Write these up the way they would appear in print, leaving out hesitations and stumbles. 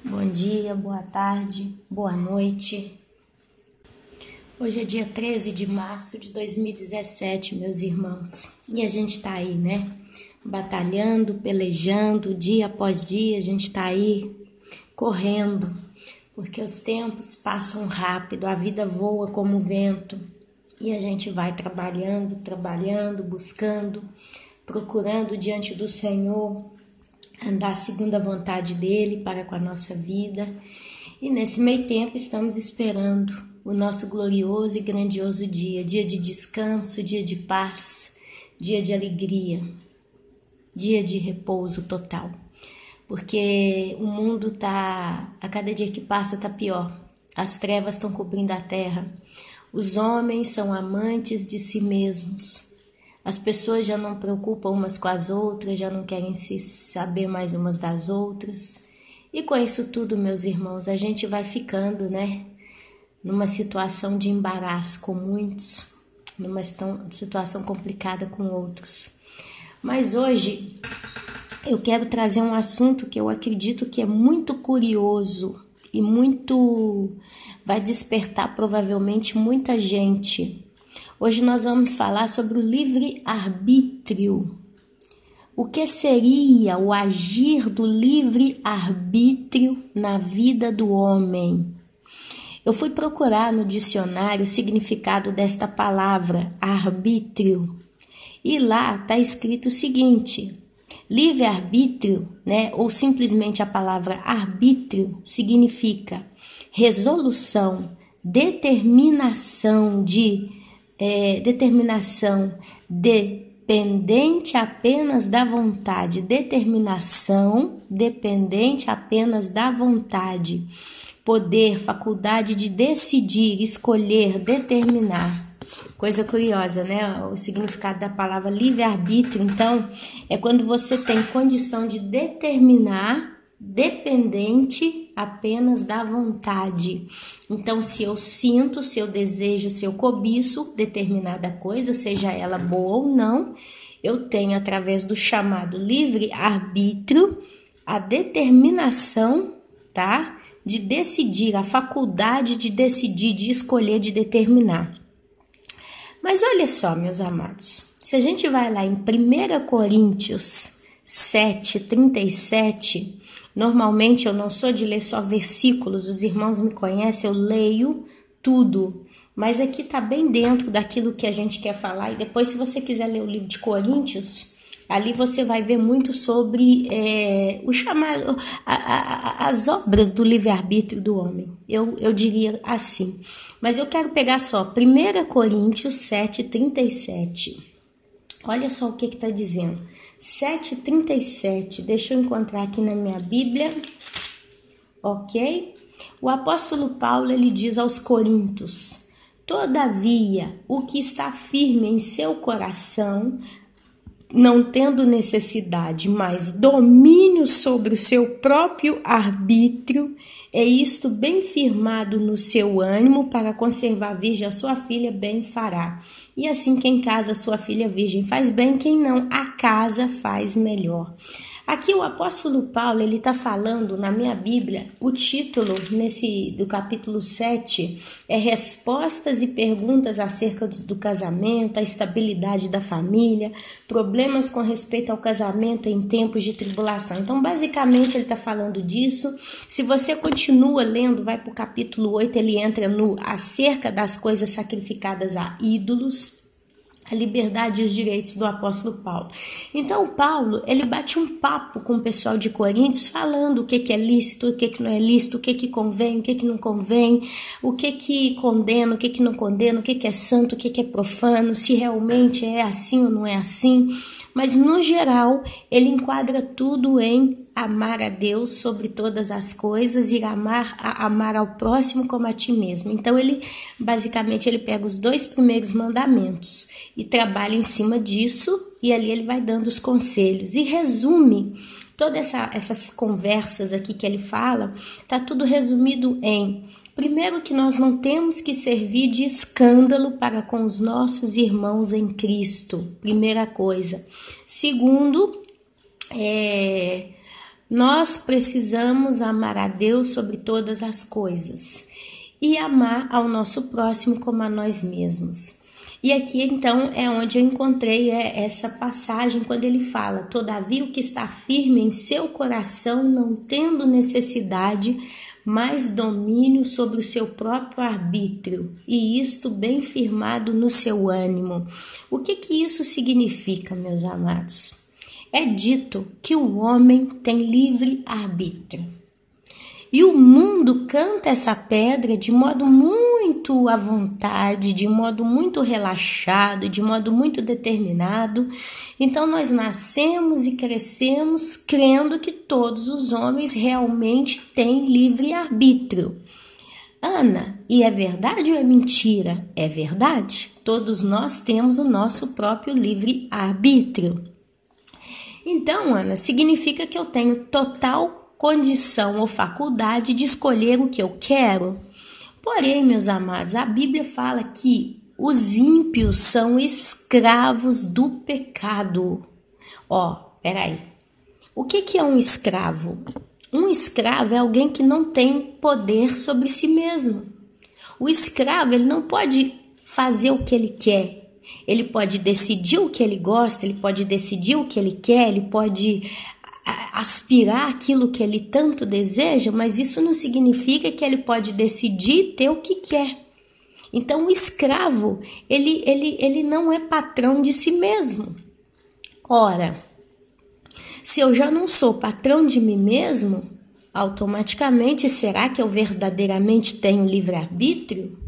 Bom dia, boa tarde, boa noite. Hoje é dia 13 de março de 2017, meus irmãos. E a gente tá aí, né? Batalhando, pelejando, dia após dia, a gente tá aí correndo. Porque os tempos passam rápido, a vida voa como o vento. E a gente vai trabalhando, buscando, procurando diante do Senhor andar segundo a vontade dele para com a nossa vida. E nesse meio tempo estamos esperando o nosso glorioso e grandioso dia de descanso, dia de paz, dia de alegria, dia de repouso total. Porque o mundo tá, a cada dia que passa tá pior. As trevas estão cobrindo a terra. Os homens são amantes de si mesmos. As pessoas já não preocupam umas com as outras, já não querem se saber mais umas das outras. E com isso tudo, meus irmãos, a gente vai ficando, né? Numa situação de embaraço com muitos, numa situação complicada com outros. Mas hoje eu quero trazer um assunto que eu acredito que é muito curioso e vai despertar provavelmente muita gente. Hoje nós vamos falar sobre o livre-arbítrio. O que seria o agir do livre-arbítrio na vida do homem? Eu fui procurar no dicionário o significado desta palavra, arbítrio, e lá está escrito o seguinte: livre-arbítrio, né, ou simplesmente a palavra arbítrio, significa resolução, determinação dependente apenas da vontade, poder, faculdade de decidir, escolher, determinar. Coisa curiosa, né? O significado da palavra livre-arbítrio, então, é quando você tem condição de determinar, dependente apenas da vontade. Então, se eu sinto, se eu desejo, se eu cobiço determinada coisa, seja ela boa ou não, eu tenho, através do chamado livre-arbítrio, a determinação, tá? De decidir, a faculdade de decidir, de escolher, de determinar. Mas olha só, meus amados, se a gente vai lá em 1 Coríntios 7:37, normalmente eu não sou de ler só versículos, os irmãos me conhecem, eu leio tudo, mas aqui está bem dentro daquilo que a gente quer falar. E depois, se você quiser ler o livro de Coríntios, ali você vai ver muito sobre o chamado, as obras do livre-arbítrio do homem, eu diria assim. Mas eu quero pegar só 1 Coríntios 7:37. Olha só o que está dizendo. 7:37, deixa eu encontrar aqui na minha Bíblia, ok? O apóstolo Paulo, ele diz aos Coríntios: todavia, o que está firme em seu coração, não tendo necessidade, mas domínio sobre o seu próprio arbítrio, é isto bem firmado no seu ânimo, para conservar virgem a sua filha, bem fará. E assim, quem casa a sua filha virgem faz bem, quem não a casa faz melhor. Aqui o apóstolo Paulo, ele está falando, na minha Bíblia, o título do capítulo 7 é Respostas e Perguntas acerca do casamento, a estabilidade da família, problemas com respeito ao casamento em tempos de tribulação. Então, basicamente, ele está falando disso. Se você continua lendo, vai para o capítulo 8, ele entra no acerca das coisas sacrificadas a ídolos, a liberdade e os direitos do apóstolo Paulo. Então, Paulo, ele bate um papo com o pessoal de Coríntios, falando o que é lícito, o que não é lícito, o que convém, o que não convém, o que condena, o que não condena, o que é santo, o que é profano, se realmente é assim ou não é assim. Mas, no geral, ele enquadra tudo em amar a Deus sobre todas as coisas e amar ao próximo como a ti mesmo. Então, basicamente, ele pega os 2 primeiros mandamentos e trabalha em cima disso, e ali ele vai dando os conselhos e resume todas essas conversas aqui que ele fala, tá tudo resumido em: primeiro, que nós não temos que servir de escândalo para com os nossos irmãos em Cristo, primeira coisa. Segundo, Nós precisamos amar a Deus sobre todas as coisas e amar ao nosso próximo como a nós mesmos. E aqui então é onde eu encontrei essa passagem quando ele fala: todavia o que está firme em seu coração, não tendo necessidade, mais domínio sobre o seu próprio arbítrio, e isto bem firmado no seu ânimo. O que isso significa, meus amados? É dito que o homem tem livre arbítrio. E o mundo canta essa pedra de modo muito à vontade, de modo muito relaxado, de modo muito determinado. Então nós nascemos e crescemos crendo que todos os homens realmente têm livre arbítrio. Ana, e é verdade ou é mentira? É verdade. Todos nós temos o nosso próprio livre arbítrio. Então, Ana, significa que eu tenho total condição ou faculdade de escolher o que eu quero. Porém, meus amados, a Bíblia fala que os ímpios são escravos do pecado. Peraí. O que é um escravo? Um escravo é alguém que não tem poder sobre si mesmo. O escravo, ele não pode fazer o que ele quer. Ele pode decidir o que ele gosta, ele pode decidir o que ele quer, ele pode aspirar aquilo que ele tanto deseja, mas isso não significa que ele pode decidir ter o que quer. Então, o escravo, ele não é patrão de si mesmo. Ora, se eu já não sou patrão de mim mesmo, automaticamente, será que eu verdadeiramente tenho livre-arbítrio?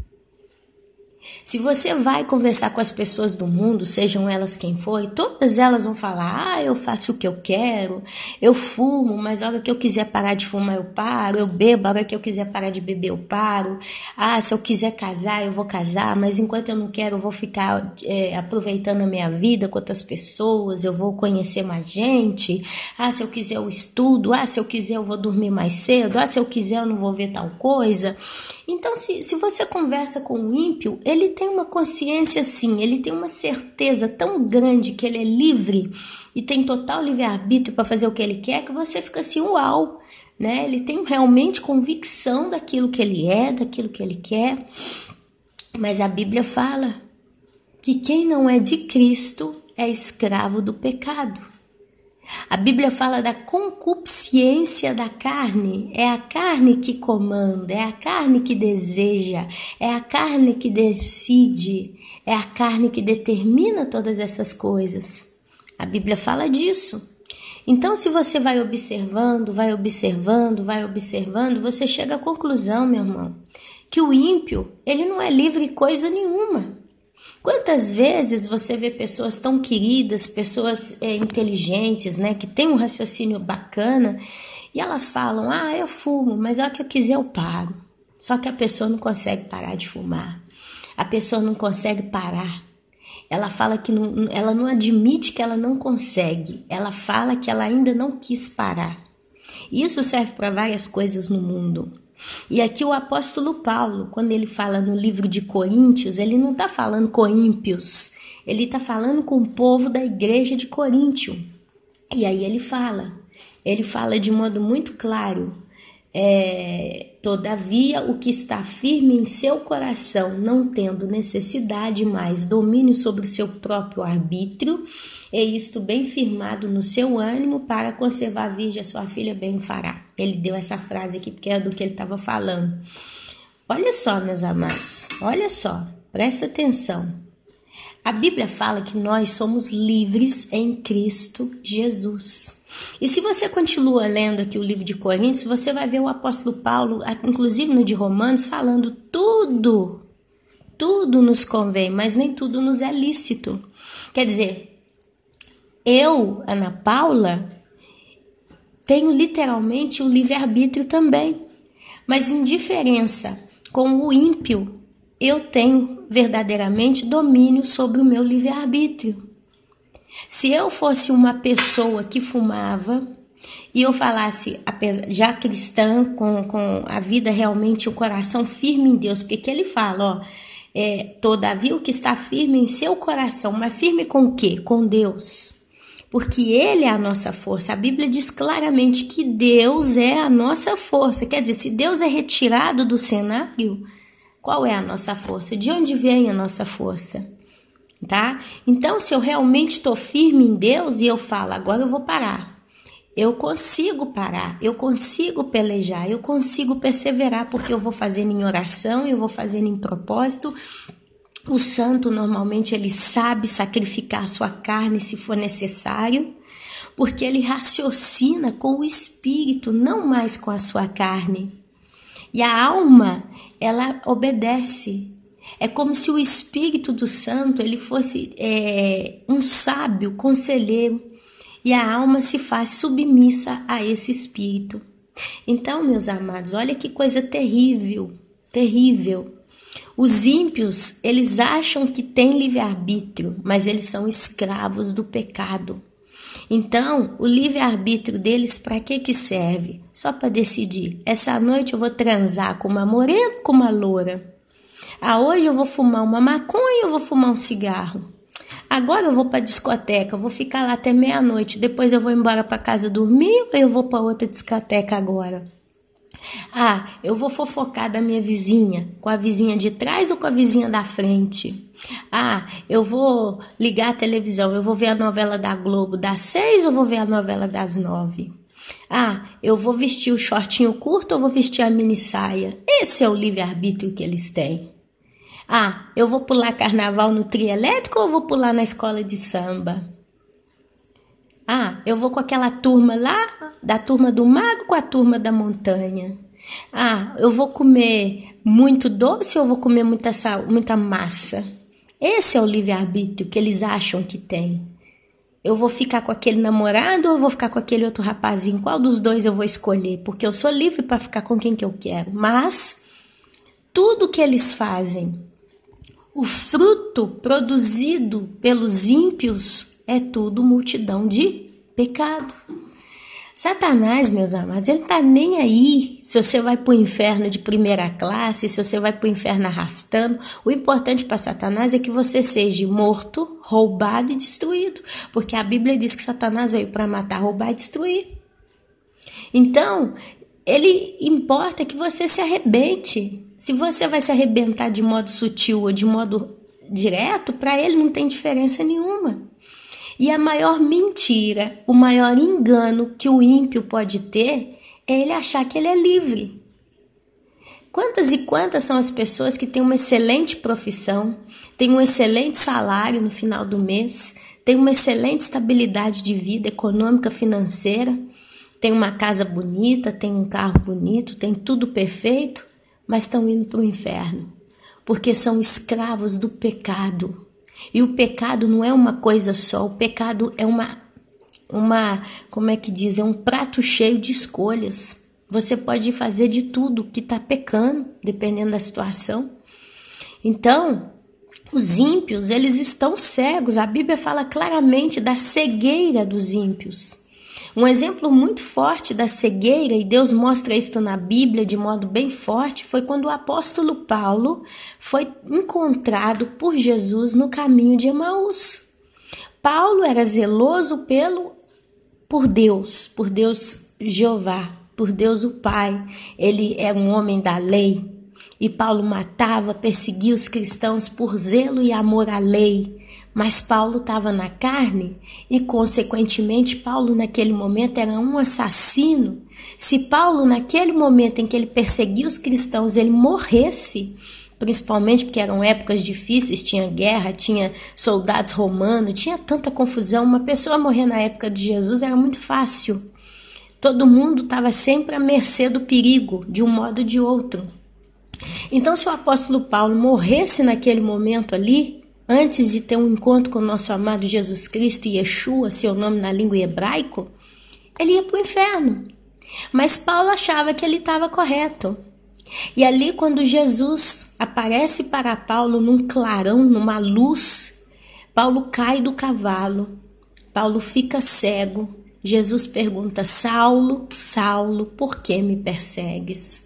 Se você vai conversar com as pessoas do mundo, sejam elas quem for, todas elas vão falar: eu faço o que eu quero, eu fumo, mas a hora que eu quiser parar de fumar eu paro, eu bebo, a hora que eu quiser parar de beber eu paro, se eu quiser casar eu vou casar, mas enquanto eu não quero eu vou ficar aproveitando a minha vida com outras pessoas, eu vou conhecer mais gente, se eu quiser eu estudo, se eu quiser eu vou dormir mais cedo, se eu quiser eu não vou ver tal coisa. Então, se você conversa com um ímpio, ele tem uma consciência assim, ele tem uma certeza tão grande que ele é livre e tem total livre-arbítrio para fazer o que ele quer, que você fica assim, uau, né? Ele tem realmente convicção daquilo que ele é, daquilo que ele quer. Mas a Bíblia fala que quem não é de Cristo é escravo do pecado. A Bíblia fala da concupiscência da carne, é a carne que comanda, é a carne que deseja, é a carne que decide, é a carne que determina todas essas coisas. A Bíblia fala disso. Então, se você vai observando, você chega à conclusão, meu irmão, que o ímpio, ele não é livre de coisa nenhuma. Quantas vezes você vê pessoas tão queridas, pessoas inteligentes, né, que têm um raciocínio bacana, e elas falam: eu fumo, mas a hora que eu quiser eu paro. Só que a pessoa não consegue parar de fumar. A pessoa não consegue parar. Ela fala que ela não admite que ela não consegue. Ela fala que ela ainda não quis parar. Isso serve para várias coisas no mundo. E aqui o apóstolo Paulo, quando ele fala no livro de Coríntios, ele não está falando com ímpios, ele está falando com o povo da igreja de Coríntio. E aí ele fala de modo muito claro: todavia o que está firme em seu coração, não tendo necessidade mais domínio sobre o seu próprio arbítrio, e isto bem firmado no seu ânimo, para conservar virgem a sua filha, bem o fará. Ele deu essa frase aqui porque é do que ele estava falando. Olha só, meus amados, olha só, presta atenção. A Bíblia fala que nós somos livres em Cristo Jesus. E se você continua lendo aqui o livro de Coríntios, você vai ver o apóstolo Paulo, inclusive no de Romanos, falando tudo nos convém, mas nem tudo nos é lícito. Quer dizer, eu, Ana Paula, tenho literalmente o livre-arbítrio também, mas em diferença com o ímpio, eu tenho verdadeiramente domínio sobre o meu livre-arbítrio. Se eu fosse uma pessoa que fumava e eu falasse, já cristã, com a vida realmente, o coração firme em Deus, porque que ele fala, todavia o que está firme em seu coração, mas firme com o quê? Com Deus. porque Ele é a nossa força. A Bíblia diz claramente que Deus é a nossa força. Quer dizer, se Deus é retirado do cenário, qual é a nossa força? De onde vem a nossa força? Tá? Então, se eu realmente estou firme em Deus e eu falo, agora eu vou parar. Eu consigo parar, eu consigo pelejar, eu consigo perseverar, porque eu vou fazendo em oração, eu vou fazendo em propósito. O santo, normalmente, ele sabe sacrificar a sua carne se for necessário, porque ele raciocina com o espírito, não mais com a sua carne. E a alma, ela obedece. É como se o Espírito do Santo ele fosse um sábio conselheiro, e a alma se faz submissa a esse Espírito. Então, meus amados, olha que coisa terrível, terrível. Os ímpios, eles acham que têm livre-arbítrio, mas eles são escravos do pecado. Então, o livre-arbítrio deles, para que serve? Só para decidir, essa noite eu vou transar com uma morena ou com uma loura? Hoje eu vou fumar uma maconha ou eu vou fumar um cigarro? Agora eu vou para a discoteca, eu vou ficar lá até meia-noite, depois eu vou embora para casa dormir ou eu vou para outra discoteca agora? Eu vou fofocar da minha vizinha, com a vizinha de trás ou com a vizinha da frente? Eu vou ligar a televisão, eu vou ver a novela da Globo das 6 ou vou ver a novela das 9? Eu vou vestir o shortinho curto ou vou vestir a mini saia? Esse é o livre-arbítrio que eles têm. Eu vou pular carnaval no trio elétrico ou vou pular na escola de samba? Eu vou com aquela turma lá, da turma do mago com a turma da montanha. Eu vou comer muito doce ou vou comer muita massa? Esse é o livre-arbítrio que eles acham que tem. Eu vou ficar com aquele namorado ou eu vou ficar com aquele outro rapazinho? Qual dos dois eu vou escolher? Porque eu sou livre para ficar com quem que eu quero. Mas tudo que eles fazem, o fruto produzido pelos ímpios é tudo multidão de pecado. Satanás, meus amados, ele não tá nem aí se você vai pro inferno de primeira classe, se você vai pro inferno arrastando. O importante para Satanás é que você seja morto, roubado e destruído. Porque a Bíblia diz que Satanás veio para matar, roubar e destruir. Então, ele importa que você se arrebente. Se você vai se arrebentar de modo sutil ou de modo direto, para ele não tem diferença nenhuma. E a maior mentira, o maior engano que o ímpio pode ter é ele achar que ele é livre. Quantas e quantas são as pessoas que têm uma excelente profissão, têm um excelente salário no final do mês, têm uma excelente estabilidade de vida econômica, financeira, têm uma casa bonita, têm um carro bonito, têm tudo perfeito, mas estão indo para o inferno, porque são escravos do pecado. E o pecado não é uma coisa só, o pecado é como é que diz? É um prato cheio de escolhas. Você pode fazer de tudo que está pecando, dependendo da situação. Então, os ímpios, eles estão cegos. A Bíblia fala claramente da cegueira dos ímpios. Um exemplo muito forte da cegueira, e Deus mostra isso na Bíblia de modo bem forte, foi quando o apóstolo Paulo foi encontrado por Jesus no caminho de Emaús. Paulo era zeloso por Deus Jeová, por Deus o Pai. Ele era um homem da lei. E Paulo matava, perseguia os cristãos por zelo e amor à lei. Mas Paulo estava na carne e, consequentemente, Paulo naquele momento era um assassino. Se Paulo, naquele momento em que ele perseguia os cristãos, ele morresse, principalmente porque eram épocas difíceis, tinha guerra, tinha soldados romanos, tinha tanta confusão, uma pessoa morrer na época de Jesus era muito fácil. Todo mundo estava sempre à mercê do perigo, de um modo ou de outro. Então, se o apóstolo Paulo morresse naquele momento ali, antes de ter um encontro com o nosso amado Jesus Cristo e Yeshua, seu nome na língua hebraico, ele ia para o inferno. Mas Paulo achava que ele estava correto. E ali, quando Jesus aparece para Paulo num clarão, numa luz, Paulo cai do cavalo, Paulo fica cego. Jesus pergunta: Saulo, Saulo, por que me persegues?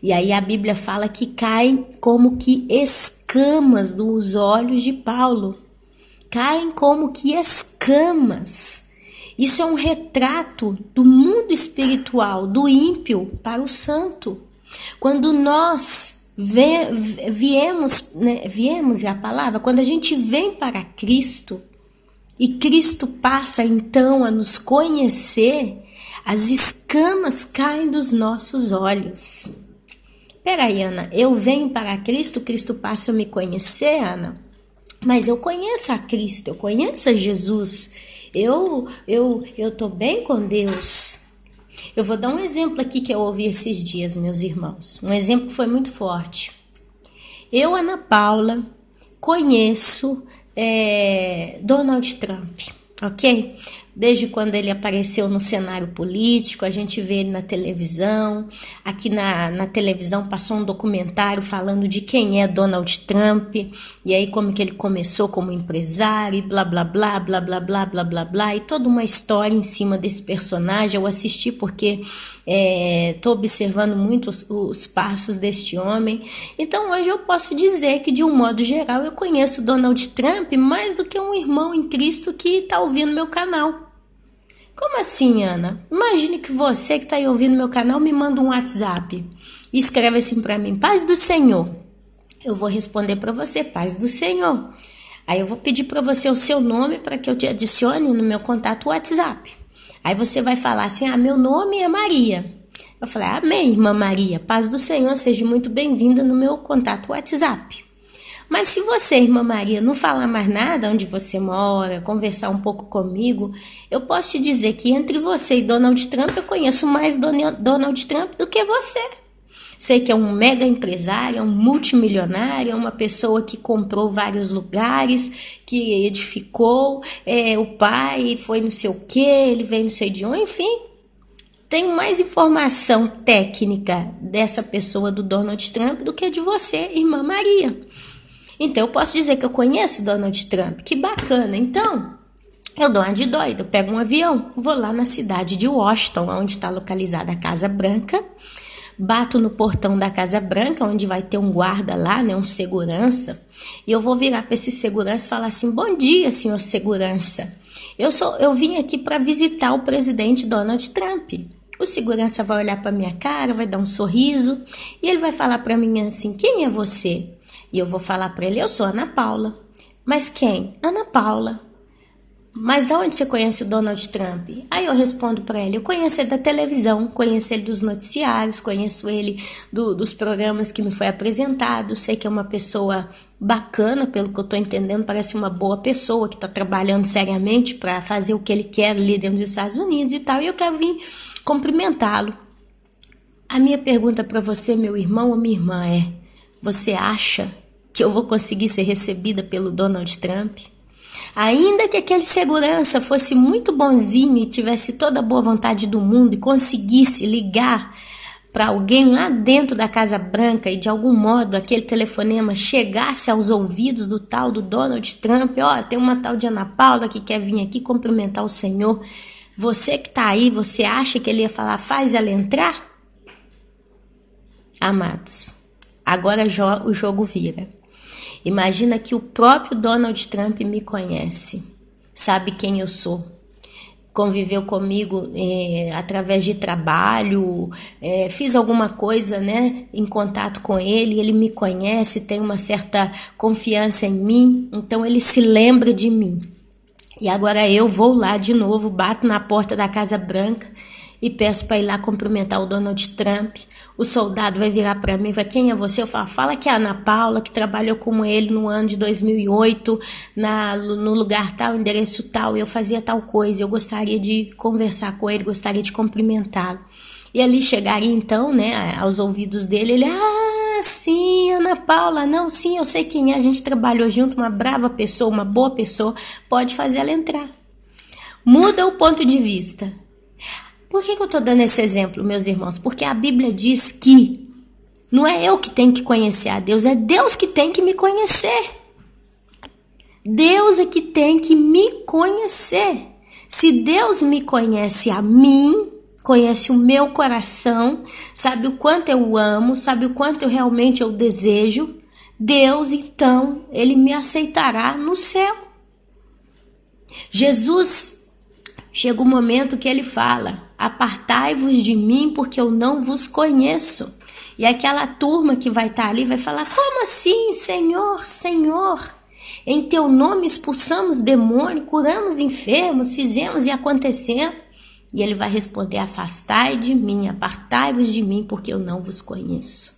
E aí a Bíblia fala que caem como que escamas dos olhos de Paulo. Caem como que escamas. Isso é um retrato do mundo espiritual, do ímpio para o santo. Quando nós viemos, né, viemos é a palavra, quando a gente vem para Cristo e Cristo passa então a nos conhecer, as escamas caem dos nossos olhos. Peraí, Ana, eu venho para Cristo, Cristo passa a me conhecer, Ana? Mas eu conheço a Cristo, eu conheço a Jesus, eu tô bem com Deus. Eu vou dar um exemplo aqui que eu ouvi esses dias, meus irmãos. Um exemplo que foi muito forte. Eu, Ana Paula, conheço Donald Trump, ok? Desde quando ele apareceu no cenário político, a gente vê ele na televisão. Aqui na televisão passou um documentário falando de quem é Donald Trump, e aí como que ele começou como empresário, e blá, blá, blá, blá, blá, blá, blá, blá, blá, e toda uma história em cima desse personagem. Eu assisti porque estou observando muito os passos deste homem. Então hoje eu posso dizer que, de um modo geral, eu conheço Donald Trump mais do que um irmão em Cristo que está ouvindo meu canal. Como assim, Ana? Imagine que você que está aí ouvindo meu canal me manda um WhatsApp e escreve assim para mim: paz do Senhor. Eu vou responder para você: paz do Senhor. Aí eu vou pedir para você o seu nome para que eu te adicione no meu contato WhatsApp. Aí você vai falar assim: meu nome é Maria. Eu falei: amém, irmã Maria, paz do Senhor, seja muito bem-vinda no meu contato WhatsApp. Mas se você, irmã Maria, não falar mais nada onde você mora, conversar um pouco comigo, eu posso te dizer que entre você e Donald Trump, eu conheço mais Donald Trump do que você. Sei que é um mega empresário, é um multimilionário, é uma pessoa que comprou vários lugares, que edificou, o pai foi não sei o que, ele veio não sei de onde, enfim. Tenho mais informação técnica dessa pessoa, do Donald Trump, do que de você, irmã Maria. Então eu posso dizer que eu conheço Donald Trump, que bacana. Então eu dou uma de doida, eu pego um avião, vou lá na cidade de Washington, onde está localizada a Casa Branca, bato no portão da Casa Branca, onde vai ter um guarda lá, né, um segurança, e eu vou virar para esse segurança e falar assim: bom dia, senhor segurança, eu vim aqui para visitar o presidente Donald Trump. O segurança vai olhar para minha cara, vai dar um sorriso, e ele vai falar para mim assim: quem é você? E eu vou falar para ele: eu sou Ana Paula. Mas quem? Ana Paula. Mas de onde você conhece o Donald Trump? Aí eu respondo para ele: eu conheço ele da televisão, conheço ele dos noticiários, conheço ele dos programas que me foi apresentado, sei que é uma pessoa bacana, pelo que eu estou entendendo, parece uma boa pessoa que está trabalhando seriamente para fazer o que ele quer ali dentro dos Estados Unidos e tal, e eu quero vir cumprimentá-lo. A minha pergunta para você, meu irmão ou minha irmã, é: você acha que eu vou conseguir ser recebida pelo Donald Trump? Ainda que aquele segurança fosse muito bonzinho e tivesse toda a boa vontade do mundo e conseguisse ligar para alguém lá dentro da Casa Branca e de algum modo aquele telefonema chegasse aos ouvidos do tal do Donald Trump: tem uma tal de Ana Paula que quer vir aqui cumprimentar o Senhor. Você que está aí, você acha que ele ia falar: faz ela entrar? Amados, agora o jogo vira. Imagina que o próprio Donald Trump me conhece, sabe quem eu sou, conviveu comigo através de trabalho, fiz alguma coisa, né, em contato com ele, ele me conhece, tem uma certa confiança em mim, então ele se lembra de mim. E agora eu vou lá de novo, bato na porta da Casa Branca e peço para ir lá cumprimentar o Donald Trump. O soldado vai virar para mim e vai: quem é você? Eu falo: fala que é a Ana Paula, que trabalhou com ele no ano de 2008, no lugar tal, endereço tal, eu fazia tal coisa, eu gostaria de conversar com ele, gostaria de cumprimentá-lo. E ali chegaria então, né, aos ouvidos dele, ele: sim, Ana Paula, não, sim, eu sei quem é, a gente trabalhou junto, uma brava pessoa, uma boa pessoa, pode fazer ela entrar. Muda o ponto de vista. Por que eu estou dando esse exemplo, meus irmãos? Porque a Bíblia diz que não é eu que tenho que conhecer a Deus, é Deus que tem que me conhecer. Deus é que tem que me conhecer. Se Deus me conhece a mim, conhece o meu coração, sabe o quanto eu amo, sabe o quanto eu realmente desejo, Deus, então, ele me aceitará no céu. Jesus Chega o momento que ele fala: apartai-vos de mim, porque eu não vos conheço. E aquela turma que vai estar ali vai falar: como assim, Senhor, Senhor? Em teu nome expulsamos demônio, curamos enfermos, fizemos e aconteceu. E ele vai responder: afastai de mim, apartai-vos de mim, porque eu não vos conheço.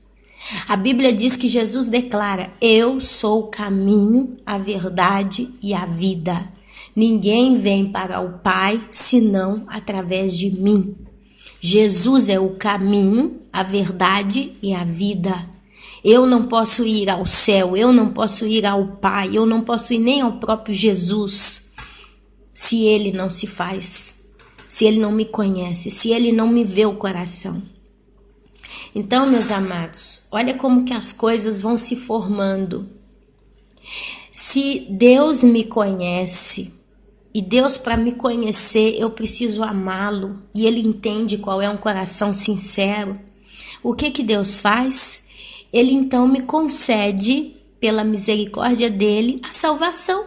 A Bíblia diz que Jesus declara: eu sou o caminho, a verdade e a vida. Ninguém vem para o Pai senão através de mim. Jesus é o caminho, a verdade e a vida. Eu não posso ir ao céu, eu não posso ir ao Pai, eu não posso ir nem ao próprio Jesus se ele não se faz, se ele não me conhece, se ele não me vê o coração. Então, meus amados, olha como que as coisas vão se formando. Se Deus me conhece, e Deus, para me conhecer, eu preciso amá-lo, e ele entende qual é um coração sincero, o que Deus faz? Ele então me concede, pela misericórdia dele, a salvação.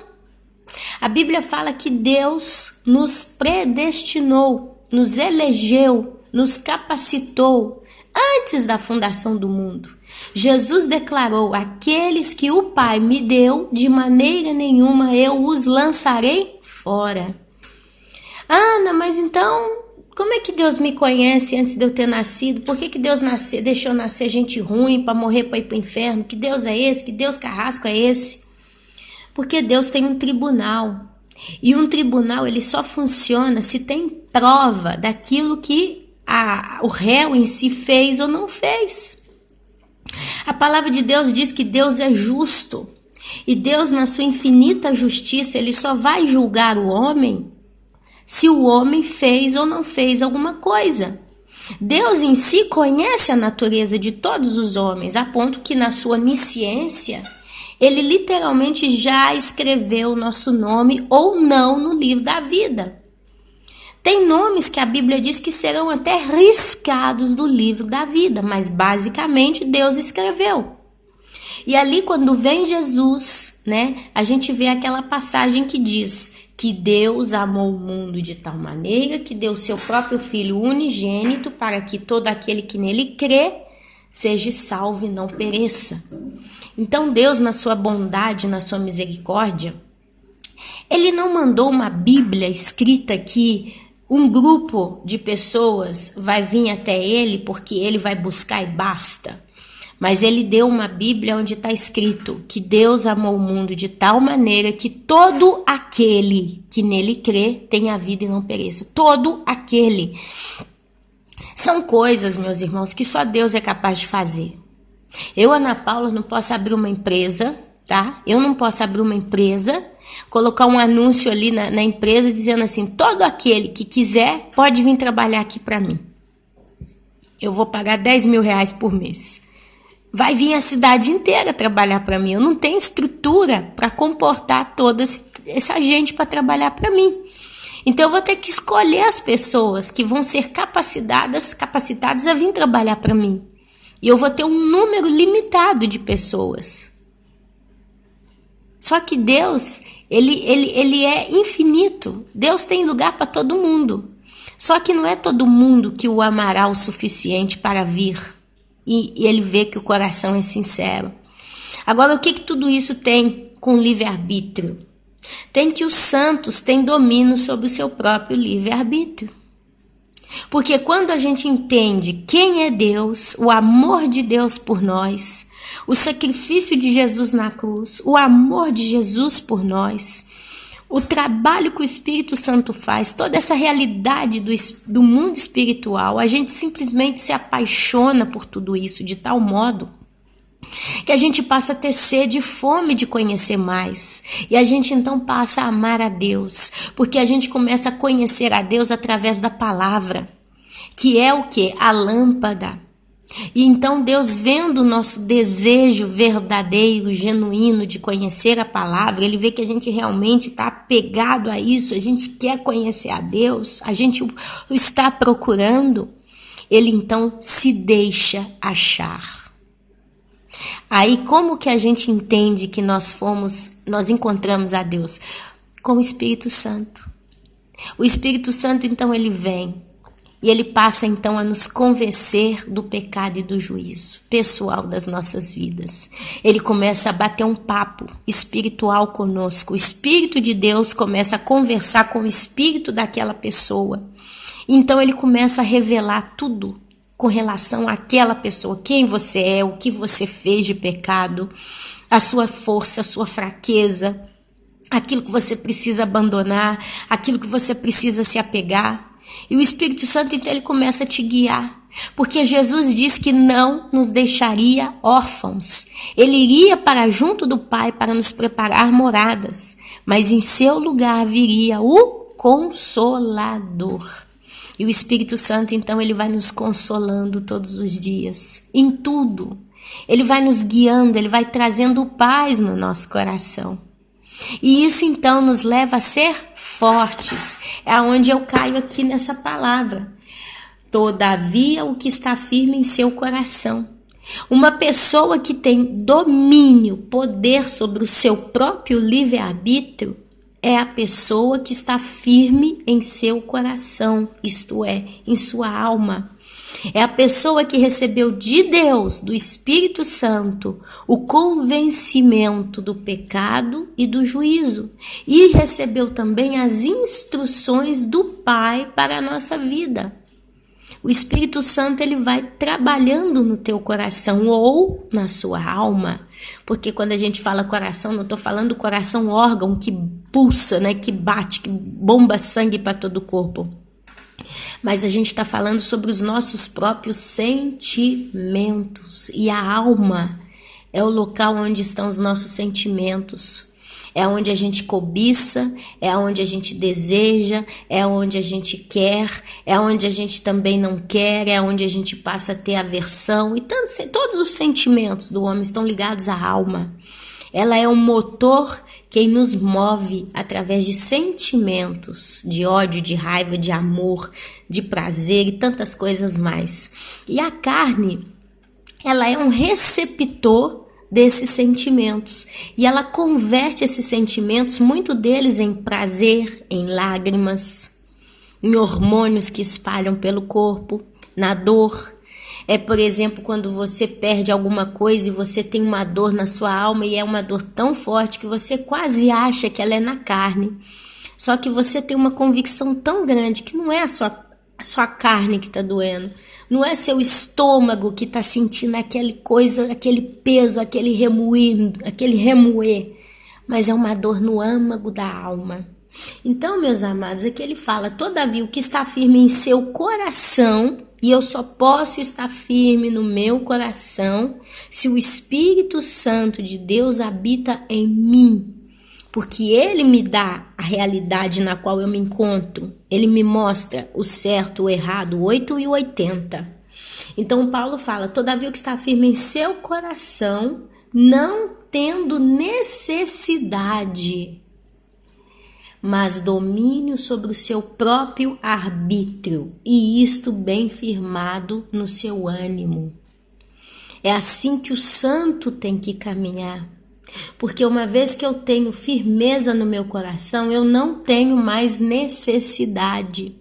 A Bíblia fala que Deus nos predestinou, nos elegeu, nos capacitou antes da fundação do mundo. Jesus declarou: aqueles que o Pai me deu, de maneira nenhuma eu os lançarei fora. Ana, mas então, como é que Deus me conhece antes de eu ter nascido? Por que Deus deixou nascer gente ruim para morrer, para ir para o inferno? Que Deus é esse? Que Deus carrasco é esse? Porque Deus tem um tribunal. E um tribunal ele só funciona se tem prova daquilo que o réu em si fez ou não fez. A palavra de Deus diz que Deus é justo. E Deus, na sua infinita justiça, ele só vai julgar o homem se o homem fez ou não fez alguma coisa. Deus em si conhece a natureza de todos os homens, a ponto que na sua onisciência, ele literalmente já escreveu o nosso nome ou não no livro da vida. Tem nomes que a Bíblia diz que serão até riscados do livro da vida, mas basicamente Deus escreveu. E ali quando vem Jesus, né, a gente vê aquela passagem que diz que Deus amou o mundo de tal maneira que deu seu próprio Filho unigênito para que todo aquele que nele crê seja salvo e não pereça. Então Deus, na sua bondade, na sua misericórdia, ele não mandou uma Bíblia escrita que um grupo de pessoas vai vir até ele porque ele vai buscar e basta. Mas ele deu uma Bíblia onde está escrito que Deus amou o mundo de tal maneira que todo aquele que nele crê tenha vida e não pereça. Todo aquele. São coisas, meus irmãos, que só Deus é capaz de fazer. Eu, Ana Paula, não posso abrir uma empresa, tá? Eu não posso abrir uma empresa, colocar um anúncio ali na empresa dizendo assim: todo aquele que quiser pode vir trabalhar aqui para mim. Eu vou pagar 10 mil reais por mês. Vai vir a cidade inteira trabalhar para mim. Eu não tenho estrutura para comportar toda essa gente para trabalhar para mim. Então eu vou ter que escolher as pessoas que vão ser capacitadas a vir trabalhar para mim. E eu vou ter um número limitado de pessoas. Só que Deus, ele é infinito. Deus tem lugar para todo mundo. Só que não é todo mundo que o amará o suficiente para vir. E ele vê que o coração é sincero. Agora, o que tudo isso tem com livre-arbítrio? Tem que os santos têm domínio sobre o seu próprio livre-arbítrio. Porque quando a gente entende quem é Deus, o amor de Deus por nós, o sacrifício de Jesus na cruz, o amor de Jesus por nós, o trabalho que o Espírito Santo faz, toda essa realidade do mundo espiritual, a gente simplesmente se apaixona por tudo isso de tal modo que a gente passa a ter sede e fome de conhecer mais. E a gente então passa a amar a Deus, porque a gente começa a conhecer a Deus através da palavra, que é o quê? A lâmpada. E então Deus, vendo o nosso desejo verdadeiro, genuíno de conhecer a palavra, ele vê que a gente realmente está apegado a isso, a gente quer conhecer a Deus, a gente o está procurando, ele então se deixa achar. Aí como que a gente entende que nós encontramos a Deus? Com o Espírito Santo. O Espírito Santo, então, ele vem e ele passa, então, a nos convencer do pecado e do juízo pessoal das nossas vidas. Ele começa a bater um papo espiritual conosco. O Espírito de Deus começa a conversar com o espírito daquela pessoa. Então, ele começa a revelar tudo com relação àquela pessoa, quem você é, o que você fez de pecado, a sua força, a sua fraqueza, aquilo que você precisa abandonar, aquilo que você precisa se apegar. E o Espírito Santo, então, ele começa a te guiar. Porque Jesus diz que não nos deixaria órfãos. Ele iria para junto do Pai para nos preparar moradas. Mas em seu lugar viria o Consolador. E o Espírito Santo, então, ele vai nos consolando todos os dias. Em tudo. Ele vai nos guiando, ele vai trazendo paz no nosso coração. E isso, então, nos leva a ser fortes. É onde eu caio aqui nessa palavra. Todavia, o que está firme em seu coração. Uma pessoa que tem domínio, poder sobre o seu próprio livre-arbítrio, é a pessoa que está firme em seu coração, isto é, em sua alma. É a pessoa que recebeu de Deus, do Espírito Santo, o convencimento do pecado e do juízo. E recebeu também as instruções do Pai para a nossa vida. O Espírito Santo, ele vai trabalhando no teu coração ou na sua alma. Porque quando a gente fala coração, não estou falando coração órgão que pulsa, né, que bate, que bomba sangue para todo o corpo. Mas a gente está falando sobre os nossos próprios sentimentos. E a alma é o local onde estão os nossos sentimentos. É onde a gente cobiça, é onde a gente deseja, é onde a gente quer, é onde a gente também não quer, é onde a gente passa a ter aversão. E todos os sentimentos do homem estão ligados à alma. Ela é um motor que nos move através de sentimentos, de ódio, de raiva, de amor, de prazer e tantas coisas mais. E a carne, ela é um receptor desses sentimentos. E ela converte esses sentimentos, muito deles em prazer, em lágrimas, em hormônios que espalham pelo corpo, na dor. É, por exemplo, quando você perde alguma coisa e você tem uma dor na sua alma e é uma dor tão forte que você quase acha que ela é na carne. Só que você tem uma convicção tão grande que não é a sua carne que está doendo. Não é seu estômago que está sentindo aquele coisa, aquele peso, aquele remoer. Mas é uma dor no âmago da alma. Então, meus amados, aqui ele fala, todavia o que está firme em seu coração, e eu só posso estar firme no meu coração se o Espírito Santo de Deus habita em mim. Porque ele me dá a realidade na qual eu me encontro. Ele me mostra o certo, o errado, o 8 e o 80. Então Paulo fala, todavia o que está firme em seu coração, não tendo necessidade, mas domínio sobre o seu próprio arbítrio, e isto bem firmado no seu ânimo. É assim que o santo tem que caminhar. Porque uma vez que eu tenho firmeza no meu coração, eu não tenho mais necessidade.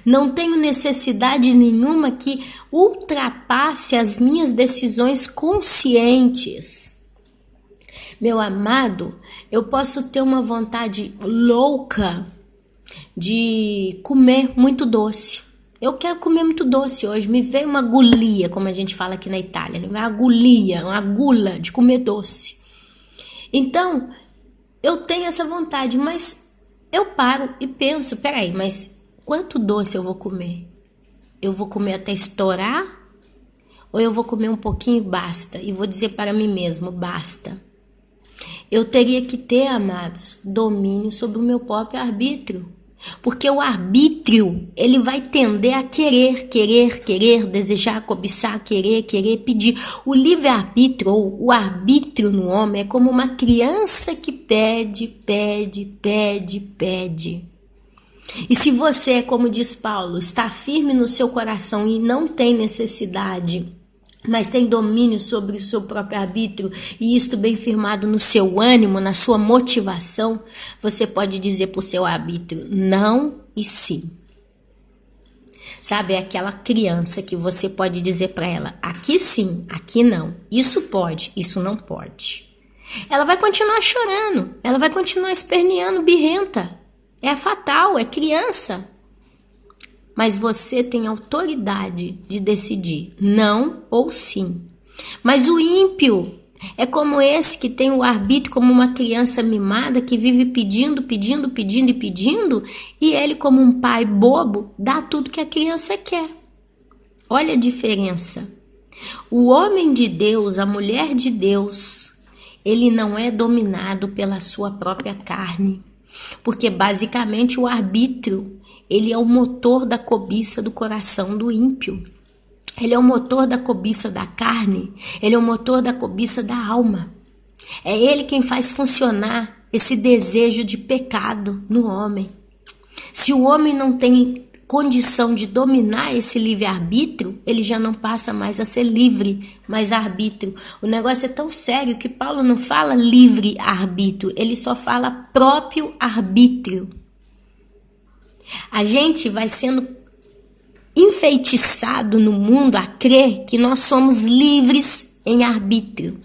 Não tenho necessidade nenhuma que ultrapasse as minhas decisões conscientes. Meu amado, eu posso ter uma vontade louca de comer muito doce. Eu quero comer muito doce hoje. Me veio uma agolia, como a gente fala aqui na Itália. Uma agolia, uma gula de comer doce. Então, eu tenho essa vontade, mas eu paro e penso, peraí, mas quanto doce eu vou comer? Eu vou comer até estourar? Ou eu vou comer um pouquinho e basta? E vou dizer para mim mesmo, basta. Eu teria que ter, amados, domínio sobre o meu próprio arbítrio. Porque o arbítrio, ele vai tender a querer, desejar, cobiçar, querer, pedir. O livre-arbítrio, ou o arbítrio no homem, é como uma criança que pede. E se você, como diz Paulo, está firme no seu coração e não tem necessidade, mas tem domínio sobre o seu próprio arbítrio, e isto bem firmado no seu ânimo, na sua motivação, você pode dizer para o seu arbítrio não, e sim. Sabe, é aquela criança que você pode dizer para ela, aqui sim, aqui não. Isso pode, isso não pode. Ela vai continuar chorando, ela vai continuar esperneando, birrenta. É fatal, é criança. Mas você tem autoridade de decidir não ou sim. Mas o ímpio é como esse que tem o arbítrio como uma criança mimada que vive pedindo, pedindo, pedindo e pedindo, e ele, como um pai bobo, dá tudo que a criança quer. Olha a diferença. O homem de Deus, a mulher de Deus, ele não é dominado pela sua própria carne, porque basicamente o arbítrio, ele é o motor da cobiça do coração do ímpio. Ele é o motor da cobiça da carne, ele é o motor da cobiça da alma. É ele quem faz funcionar esse desejo de pecado no homem. Se o homem não tem condição de dominar esse livre-arbítrio, ele já não passa mais a ser livre, mas arbítrio. O negócio é tão sério que Paulo não fala livre-arbítrio, ele só fala próprio arbítrio. A gente vai sendo enfeitiçado no mundo a crer que nós somos livres em arbítrio.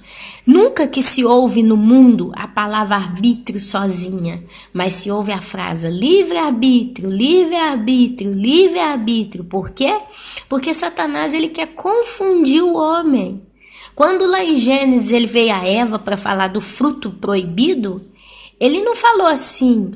Nunca que se ouve no mundo a palavra arbítrio sozinha, mas se ouve a frase livre-arbítrio, livre-arbítrio, livre-arbítrio. Por quê? Porque Satanás ele quer confundir o homem. Quando lá em Gênesis ele veio a Eva para falar do fruto proibido, ele não falou assim,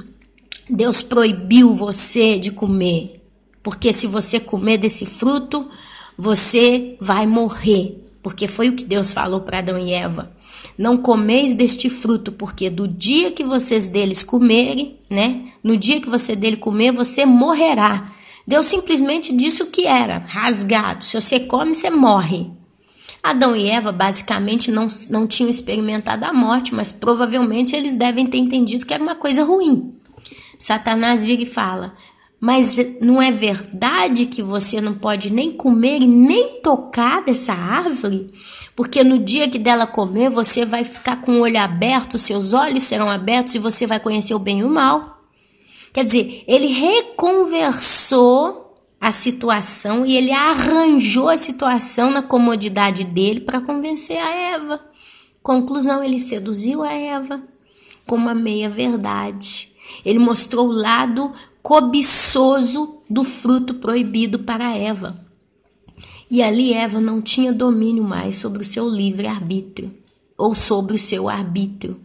Deus proibiu você de comer. Porque se você comer desse fruto, você vai morrer. Porque foi o que Deus falou para Adão e Eva. Não comeis deste fruto, porque do dia que vocês deles comerem, né? No dia que você dele comer, você morrerá. Deus simplesmente disse o que era, rasgado. Se você come, você morre. Adão e Eva basicamente não tinham experimentado a morte, mas provavelmente eles devem ter entendido que era uma coisa ruim. Satanás vira e fala, mas não é verdade que você não pode nem comer e nem tocar dessa árvore? Porque no dia que dela comer, você vai ficar com o olho aberto, seus olhos serão abertos e você vai conhecer o bem e o mal. Quer dizer, ele reconversou a situação e ele arranjou a situação na comodidade dele para convencer a Eva. Conclusão, ele seduziu a Eva com uma meia-verdade. Ele mostrou o lado cobiçoso do fruto proibido para Eva. E ali Eva não tinha domínio mais sobre o seu livre-arbítrio, ou sobre o seu arbítrio.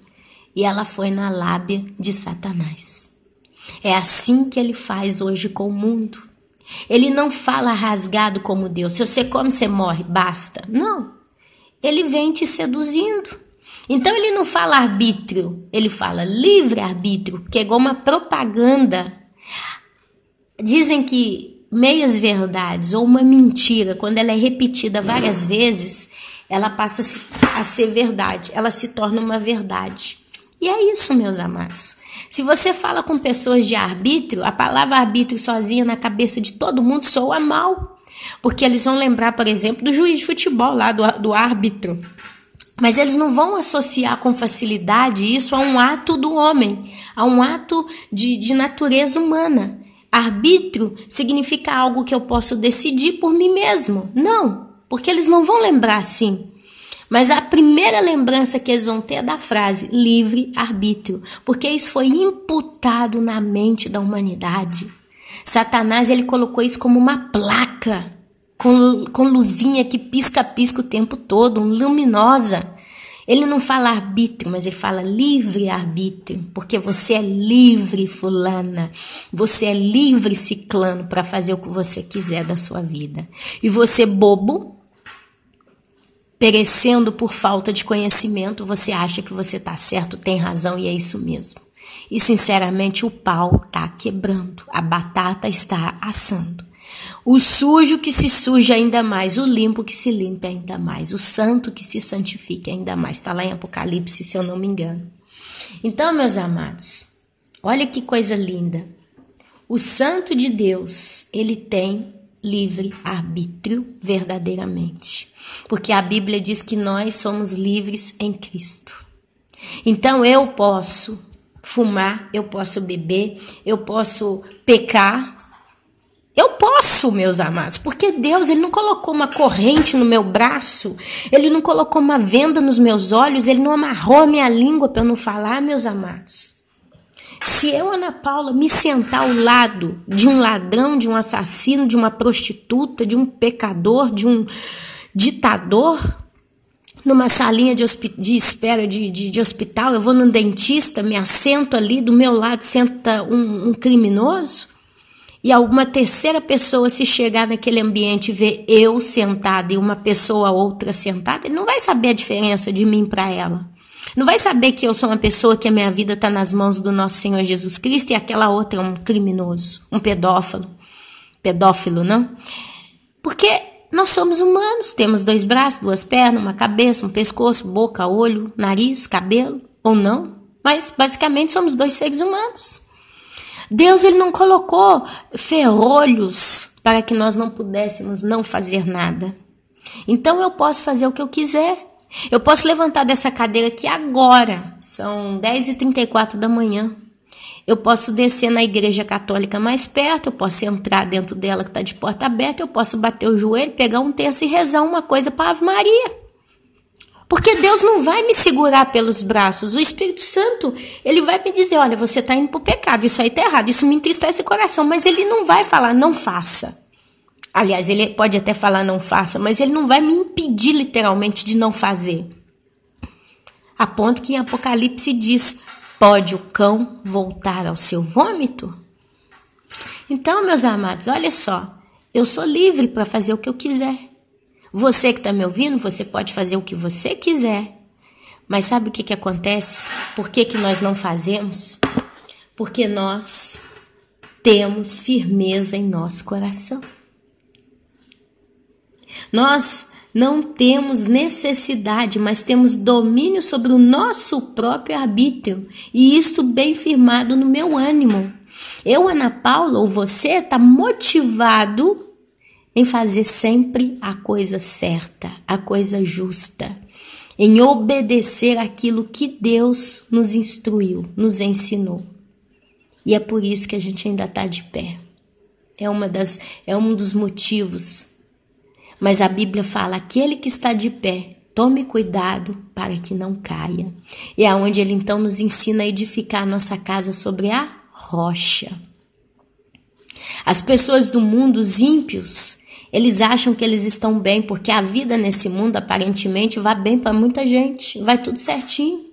E ela foi na lábia de Satanás. É assim que ele faz hoje com o mundo. Ele não fala rasgado como Deus. Se você come, você morre, basta. Não. Ele vem te seduzindo. Então ele não fala arbítrio, ele fala livre-arbítrio, que é igual uma propaganda. Dizem que meias verdades ou uma mentira, quando ela é repetida várias vezes, ela passa a ser verdade, ela se torna uma verdade. E é isso, meus amados. Se você fala com pessoas de arbítrio, a palavra arbítrio sozinha na cabeça de todo mundo soa mal. Porque eles vão lembrar, por exemplo, do juiz de futebol lá, do árbitro. Mas eles não vão associar com facilidade isso a um ato do homem, a um ato de natureza humana. Arbítrio significa algo que eu posso decidir por mim mesmo. Não, porque eles não vão lembrar assim. Mas a primeira lembrança que eles vão ter é da frase livre-arbítrio, porque isso foi imputado na mente da humanidade. Satanás ele colocou isso como uma placa, com luzinha que pisca-pisca o tempo todo, luminosa. Ele não fala arbítrio, mas ele fala livre-arbítrio, porque você é livre, fulana. Você é livre, ciclano, para fazer o que você quiser da sua vida. E você, bobo, perecendo por falta de conhecimento, você acha que você está certo, tem razão e é isso mesmo. E, sinceramente, o pau está quebrando, a batata está assando. O sujo que se suja ainda mais, o limpo que se limpe ainda mais, o santo que se santifique ainda mais. Está lá em Apocalipse, se eu não me engano. Então, meus amados, olha que coisa linda. O santo de Deus, ele tem livre arbítrio verdadeiramente. Porque a Bíblia diz que nós somos livres em Cristo. Então, eu posso fumar, eu posso beber, eu posso pecar. Eu posso, meus amados, porque Deus, Ele não colocou uma corrente no meu braço, Ele não colocou uma venda nos meus olhos, Ele não amarrou a minha língua para eu não falar, meus amados. Se eu, Ana Paula, me sentar ao lado de um ladrão, de um assassino, de uma prostituta, de um pecador, de um ditador, numa salinha de espera de hospital, eu vou num dentista, me assento ali, do meu lado senta um criminoso, e alguma terceira pessoa se chegar naquele ambiente e ver eu sentada e uma pessoa outra sentada, ele não vai saber a diferença de mim para ela. Não vai saber que eu sou uma pessoa que a minha vida está nas mãos do nosso Senhor Jesus Cristo e aquela outra é um criminoso, um pedófilo, não? Porque nós somos humanos, temos 2 braços, 2 pernas, uma cabeça, um pescoço, boca, olho, nariz, cabelo, ou não. Mas basicamente somos 2 seres humanos. Deus, Ele não colocou ferrolhos para que nós não pudéssemos não fazer nada. Então eu posso fazer o que eu quiser. Eu posso levantar dessa cadeira aqui agora, são 10h34 da manhã. Eu posso descer na igreja católica mais perto, eu posso entrar dentro dela que está de porta aberta, eu posso bater o joelho, pegar um terço e rezar uma coisa para a Ave Maria. Porque Deus não vai me segurar pelos braços. O Espírito Santo, Ele vai me dizer, olha, você está indo para o pecado, isso aí está errado, isso me entristece o coração, mas Ele não vai falar, não faça. Aliás, Ele pode até falar, não faça, mas Ele não vai me impedir literalmente de não fazer. A ponto que em Apocalipse diz, pode o cão voltar ao seu vômito? Então, meus amados, olha só, eu sou livre para fazer o que eu quiser. Você que está me ouvindo, você pode fazer o que você quiser. Mas sabe o que acontece? Por que nós não fazemos? Porque nós temos firmeza em nosso coração. Nós não temos necessidade, mas temos domínio sobre o nosso próprio arbítrio. E isto bem firmado no meu ânimo. Eu, Ana Paula, ou você, está motivado em fazer sempre a coisa certa, a coisa justa, em obedecer aquilo que Deus nos instruiu, nos ensinou. E é por isso que a gente ainda está de pé. É um dos motivos. Mas a Bíblia fala, aquele que está de pé, tome cuidado para que não caia. E é onde Ele então nos ensina a edificar a nossa casa sobre a rocha. As pessoas do mundo, os ímpios, eles acham que eles estão bem, porque a vida nesse mundo aparentemente vai bem para muita gente, vai tudo certinho.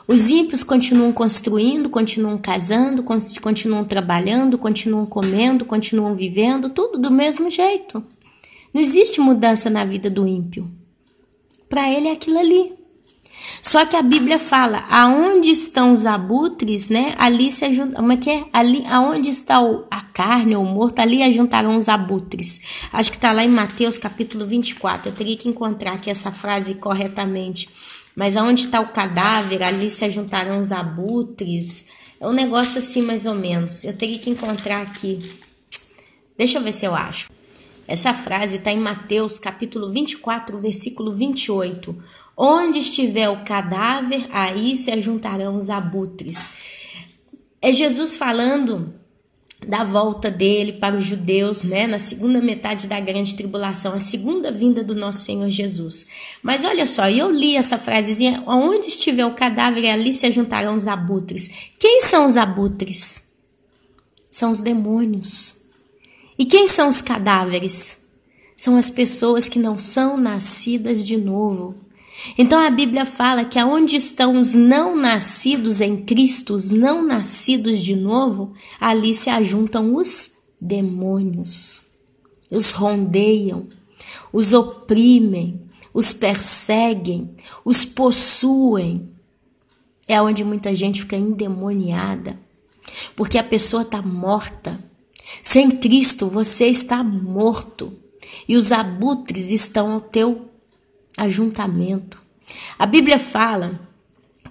Os ímpios continuam construindo, continuam casando, continuam trabalhando, continuam comendo, continuam vivendo, tudo do mesmo jeito. Não existe mudança na vida do ímpio. Para ele é aquilo ali. Só que a Bíblia fala, aonde estão os abutres, né? Ali se ajuntam, como é que é? Ali, aonde está a carne ou o morto, ali ajuntarão os abutres. Acho que está lá em Mateus capítulo 24. Eu teria que encontrar aqui essa frase corretamente. Mas aonde está o cadáver, ali se ajuntarão os abutres. É um negócio assim mais ou menos. Eu teria que encontrar aqui. Deixa eu ver se eu acho. Essa frase está em Mateus capítulo 24, versículo 28. Onde estiver o cadáver, aí se ajuntarão os abutres. É Jesus falando da volta dele para os judeus, né, na segunda metade da grande tribulação, a segunda vinda do nosso Senhor Jesus. Mas olha só, eu li essa frasezinha, onde estiver o cadáver, ali se ajuntarão os abutres. Quem são os abutres? São os demônios. E quem são os cadáveres? São as pessoas que não são nascidas de novo. Então a Bíblia fala que aonde estão os não nascidos em Cristo, os não nascidos de novo, ali se ajuntam os demônios. Os rondeiam, os oprimem, os perseguem, os possuem. É onde muita gente fica endemoniada, porque a pessoa está morta. Sem Cristo você está morto e os abutres estão ao teu ajuntamento. A Bíblia fala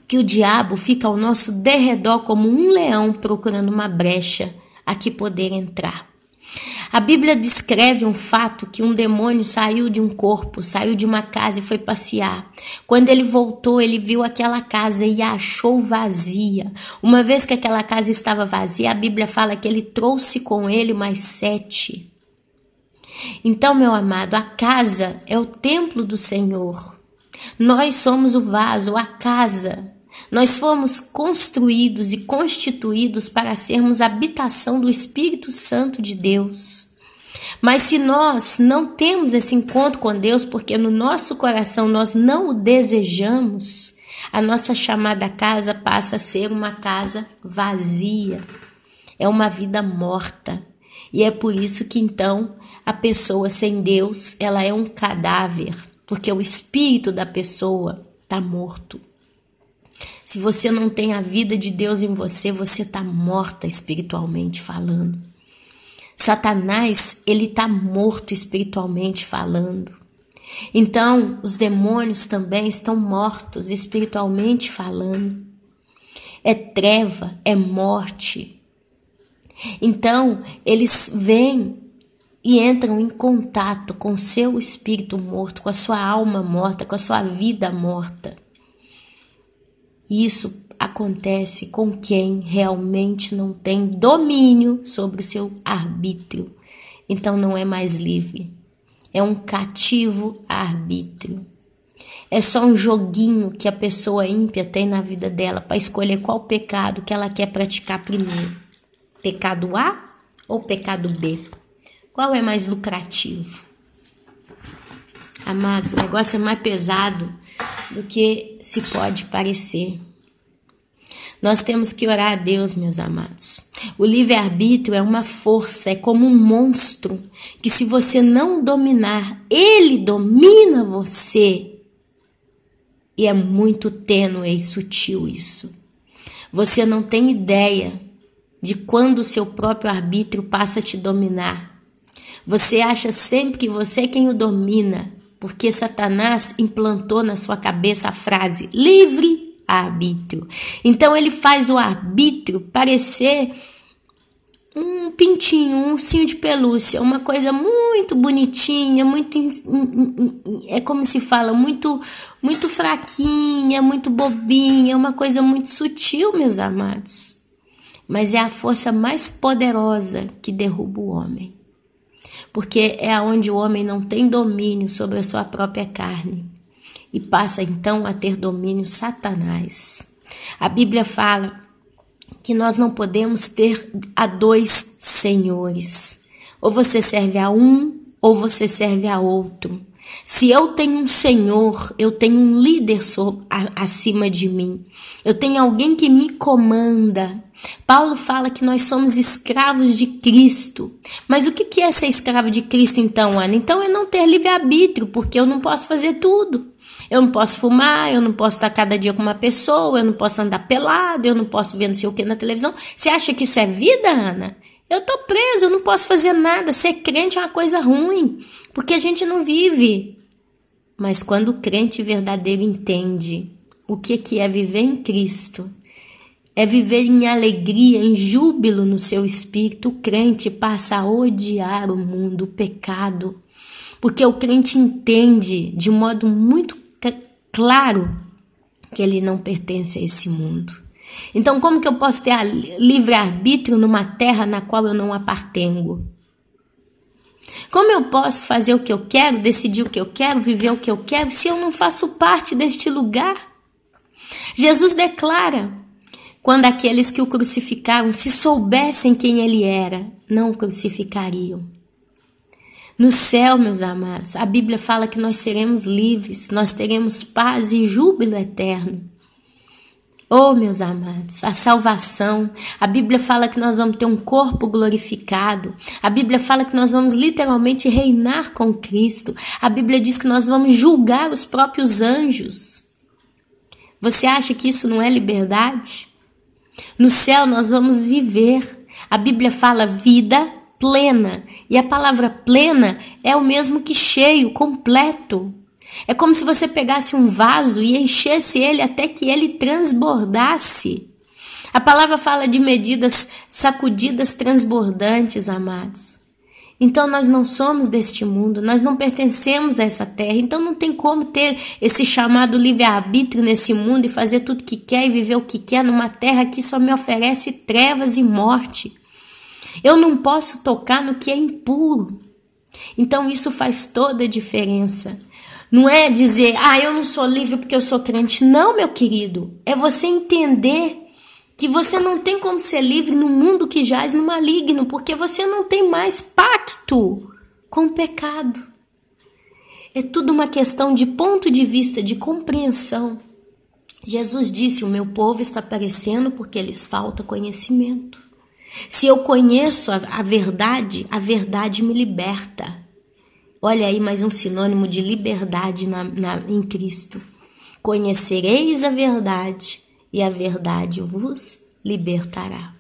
que o diabo fica ao nosso derredor como um leão procurando uma brecha a que poder entrar. A Bíblia descreve um fato que um demônio saiu de um corpo, saiu de uma casa e foi passear. Quando ele voltou, ele viu aquela casa e a achou vazia. Uma vez que aquela casa estava vazia, a Bíblia fala que ele trouxe com ele mais 7. Então, meu amado, a casa é o templo do Senhor. Nós somos o vaso, a casa. Nós fomos construídos e constituídos para sermos a habitação do Espírito Santo de Deus. Mas se nós não temos esse encontro com Deus, porque no nosso coração nós não o desejamos, a nossa chamada casa passa a ser uma casa vazia. É uma vida morta. E é por isso que então a pessoa sem Deus, ela é um cadáver, porque o espírito da pessoa está morto. Se você não tem a vida de Deus em você, você está morta espiritualmente falando. Satanás, ele está morto espiritualmente falando. Então, os demônios também estão mortos espiritualmente falando. É treva, é morte. Então, eles vêm e entram em contato com o seu espírito morto, com a sua alma morta, com a sua vida morta. Isso acontece com quem realmente não tem domínio sobre o seu arbítrio. Então não é mais livre. É um cativo arbítrio. É só um joguinho que a pessoa ímpia tem na vida dela para escolher qual pecado que ela quer praticar primeiro. Pecado A ou pecado B? Qual é mais lucrativo? Amados, o negócio é mais pesado do que se pode parecer. Nós temos que orar a Deus, meus amados. O livre-arbítrio é uma força, é como um monstro, que se você não dominar, ele domina você. E é muito tênue e sutil isso. Você não tem ideia de quando o seu próprio arbítrio passa a te dominar. Você acha sempre que você é quem o domina, porque Satanás implantou na sua cabeça a frase livre-arbítrio. Então ele faz o arbítrio parecer um pintinho, um ursinho de pelúcia, uma coisa muito bonitinha, é como se fala, muito fraquinha, muito bobinha, uma coisa muito sutil, meus amados. Mas é a força mais poderosa que derruba o homem. Porque é onde o homem não tem domínio sobre a sua própria carne e passa então a ter domínio Satanás. A Bíblia fala que nós não podemos ter a 2 senhores. Ou você serve a um ou você serve a outro. Se eu tenho um senhor, eu tenho um líder acima de mim. Eu tenho alguém que me comanda. Paulo fala que nós somos escravos de Cristo. Mas o que é ser escravo de Cristo então, Ana? Então é não ter livre-arbítrio, porque eu não posso fazer tudo. Eu não posso fumar, eu não posso estar cada dia com uma pessoa, eu não posso andar pelado, eu não posso ver não sei o que na televisão. Você acha que isso é vida, Ana? Eu tô presa, eu não posso fazer nada. Ser crente é uma coisa ruim, porque a gente não vive. Mas quando o crente verdadeiro entende o que é viver em Cristo, é viver em alegria, em júbilo no seu espírito, o crente passa a odiar o mundo, o pecado. Porque o crente entende de um modo muito claro que ele não pertence a esse mundo. Então, como que eu posso ter livre-arbítrio numa terra na qual eu não apartengo? Como eu posso fazer o que eu quero, decidir o que eu quero, viver o que eu quero, se eu não faço parte deste lugar? Jesus declara, quando aqueles que o crucificaram, se soubessem quem ele era, não o crucificariam. No céu, meus amados, a Bíblia fala que nós seremos livres, nós teremos paz e júbilo eterno. Oh, meus amados, a salvação, a Bíblia fala que nós vamos ter um corpo glorificado, a Bíblia fala que nós vamos literalmente reinar com Cristo, a Bíblia diz que nós vamos julgar os próprios anjos. Você acha que isso não é liberdade? No céu nós vamos viver, a Bíblia fala vida plena, e a palavra plena é o mesmo que cheio, completo. É como se você pegasse um vaso e enchesse ele até que ele transbordasse. A palavra fala de medidas sacudidas transbordantes, amados. Então nós não somos deste mundo, nós não pertencemos a essa terra, então não tem como ter esse chamado livre-arbítrio nesse mundo e fazer tudo que quer e viver o que quer numa terra que só me oferece trevas e morte. Eu não posso tocar no que é impuro. Então isso faz toda a diferença. Não é dizer, eu não sou livre porque eu sou crente. Não, meu querido, é você entender que você não tem como ser livre no mundo que jaz no maligno, porque você não tem mais pacto com o pecado. É tudo uma questão de ponto de vista, de compreensão. Jesus disse, o meu povo está perecendo porque lhes falta conhecimento. Se eu conheço a verdade me liberta. Olha aí mais um sinônimo de liberdade em Cristo. Conhecereis a verdade e a verdade vos libertará.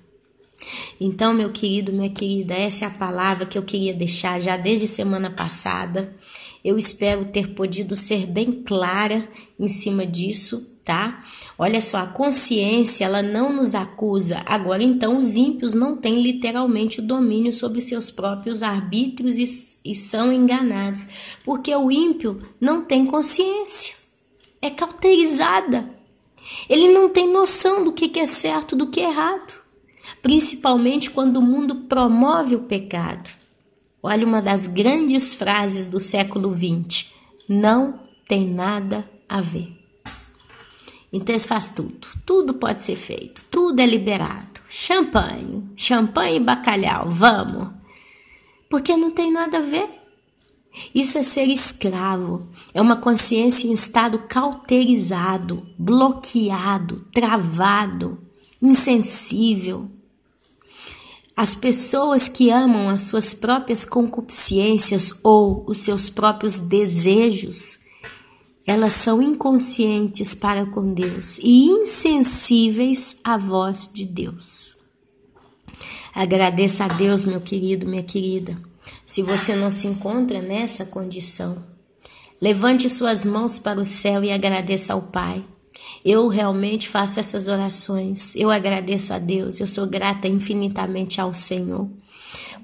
Então, meu querido, minha querida, essa é a palavra que eu queria deixar já desde semana passada. Eu espero ter podido ser bem clara em cima disso, tá? Olha só, a consciência, ela não nos acusa. Agora, então, os ímpios não têm literalmente o domínio sobre seus próprios arbítrios e são enganados. Porque o ímpio não tem consciência. É cauterizada. Ele não tem noção do que é certo, do que é errado. Principalmente quando o mundo promove o pecado. Olha uma das grandes frases do século XX. Não tem nada a ver. Então eles fazem tudo. Tudo pode ser feito. Tudo é liberado. Champanhe e bacalhau, vamos. Porque não tem nada a ver. Isso é ser escravo, é uma consciência em estado cauterizado, bloqueado, travado, insensível. As pessoas que amam as suas próprias concupiscências ou os seus próprios desejos, elas são inconscientes para com Deus e insensíveis à voz de Deus. Agradeça a Deus, meu querido, minha querida. Se você não se encontra nessa condição, levante suas mãos para o céu e agradeça ao Pai. Eu realmente faço essas orações. Eu agradeço a Deus. Eu sou grata infinitamente ao Senhor.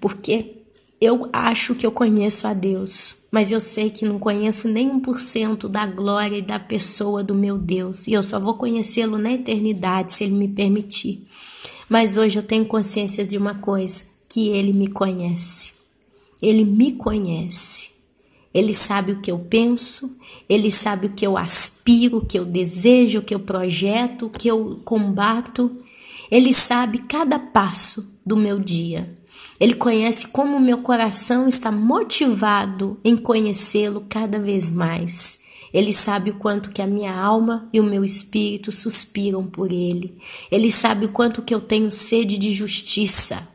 Porque eu acho que eu conheço a Deus. Mas eu sei que não conheço nem 1% da glória e da pessoa do meu Deus. E eu só vou conhecê-lo na eternidade, se Ele me permitir. Mas hoje eu tenho consciência de uma coisa. Que Ele me conhece. Ele me conhece, Ele sabe o que eu penso, Ele sabe o que eu aspiro, o que eu desejo, o que eu projeto, o que eu combato. Ele sabe cada passo do meu dia. Ele conhece como o meu coração está motivado em conhecê-lo cada vez mais. Ele sabe o quanto que a minha alma e o meu espírito suspiram por Ele. Ele sabe o quanto que eu tenho sede de justiça.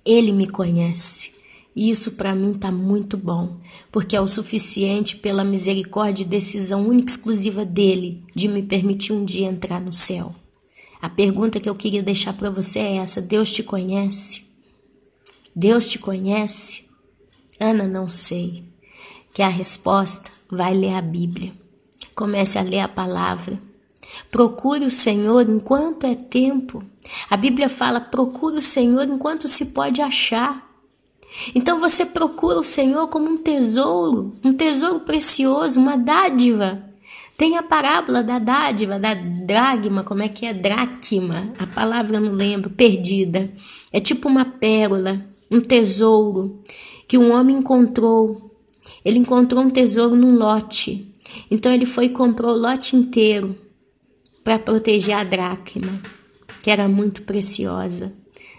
Ele me conhece. E isso para mim está muito bom, porque é o suficiente pela misericórdia e decisão única e exclusiva dele de me permitir um dia entrar no céu. A pergunta que eu queria deixar para você é essa: Deus te conhece? Deus te conhece? Ana, não sei. Que a resposta vai ler a Bíblia. Comece a ler a palavra. Procure o Senhor enquanto é tempo. A Bíblia fala, procure o Senhor enquanto se pode achar. Então você procura o Senhor como um tesouro precioso, uma dádiva. Tem a parábola da dádiva, da dracma, como é que é? Dracma, a palavra eu não lembro, perdida. É tipo uma pérola, um tesouro que um homem encontrou. Ele encontrou um tesouro num lote. Então ele foi e comprou o lote inteiro para proteger a dracma, que era muito preciosa.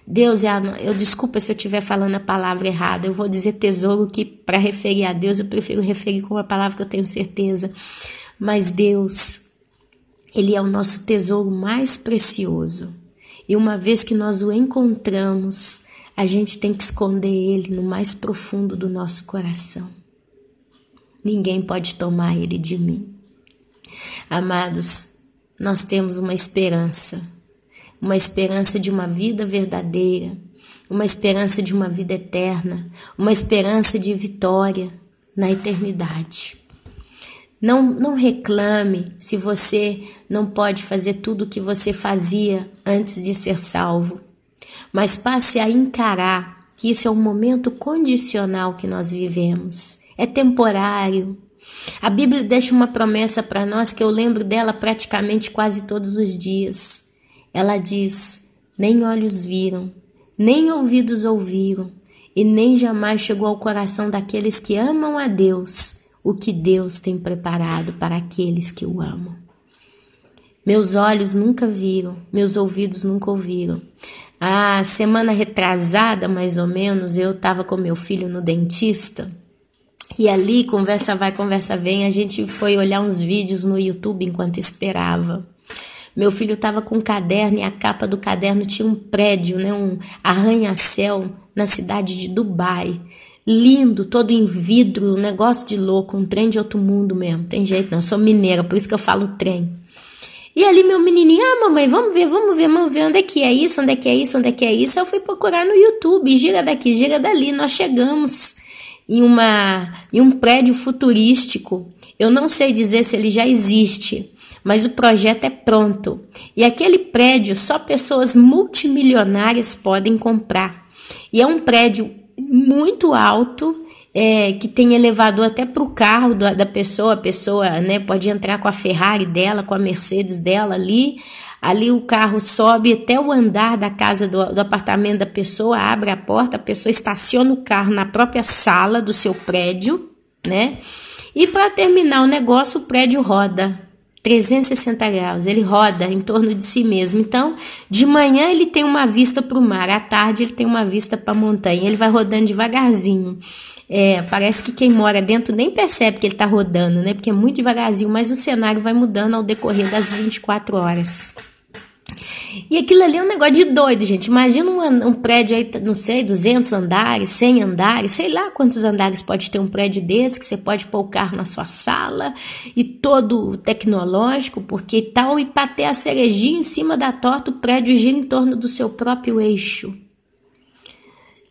Deus eu desculpa se eu estiver falando a palavra errada, eu vou dizer tesouro, que para referir a Deus eu prefiro referir com uma palavra que eu tenho certeza. Mas Deus, Ele é o nosso tesouro mais precioso. E uma vez que nós o encontramos, a gente tem que esconder Ele no mais profundo do nosso coração. Ninguém pode tomar Ele de mim. Amados, nós temos uma esperança de uma vida verdadeira, uma esperança de uma vida eterna, uma esperança de vitória na eternidade. Não reclame se você não pode fazer tudo o que você fazia antes de ser salvo, mas passe a encarar que isso é um momento condicional que nós vivemos, é temporário. A Bíblia deixa uma promessa para nós que eu lembro dela praticamente quase todos os dias. Ela diz: nem olhos viram, nem ouvidos ouviram, e nem jamais chegou ao coração daqueles que amam a Deus o que Deus tem preparado para aqueles que o amam. Meus olhos nunca viram, meus ouvidos nunca ouviram. A semana retrasada, mais ou menos, eu estava com meu filho no dentista. E ali, conversa vai, conversa vem, a gente foi olhar uns vídeos no YouTube enquanto esperava. Meu filho estava com um caderno e a capa do caderno tinha um prédio, né, um arranha-céu na cidade de Dubai. Lindo, todo em vidro, um negócio de louco, um trem de outro mundo mesmo. Tem jeito não, eu sou mineira, por isso que eu falo trem. E ali meu menininho: mamãe, vamos ver, onde é que é isso, onde é que é isso, onde é que é isso. Eu fui procurar no YouTube, gira daqui, gira dali. Nós chegamos em um prédio futurístico. Eu não sei dizer se ele já existe, mas o projeto é pronto. E aquele prédio só pessoas multimilionárias podem comprar. E é um prédio muito alto, que tem elevador até para o carro da pessoa. A pessoa, né, pode entrar com a Ferrari dela, com a Mercedes dela ali. Ali o carro sobe até o andar da casa, do apartamento da pessoa, abre a porta, a pessoa estaciona o carro na própria sala do seu prédio, né? E para terminar o negócio, o prédio roda 360 graus, ele roda em torno de si mesmo. Então, de manhã ele tem uma vista para o mar, à tarde ele tem uma vista para a montanha, ele vai rodando devagarzinho. Parece que quem mora dentro nem percebe que ele está rodando, né? Porque é muito devagarzinho, mas o cenário vai mudando ao decorrer das 24 horas. E aquilo ali é um negócio de doido, gente. Imagina um prédio aí, não sei, 200 andares, 100 andares, sei lá quantos andares pode ter um prédio desse, que você pode pôr o carro na sua sala, e todo tecnológico, porque tal, e para ter a cerejinha em cima da torta, o prédio gira em torno do seu próprio eixo.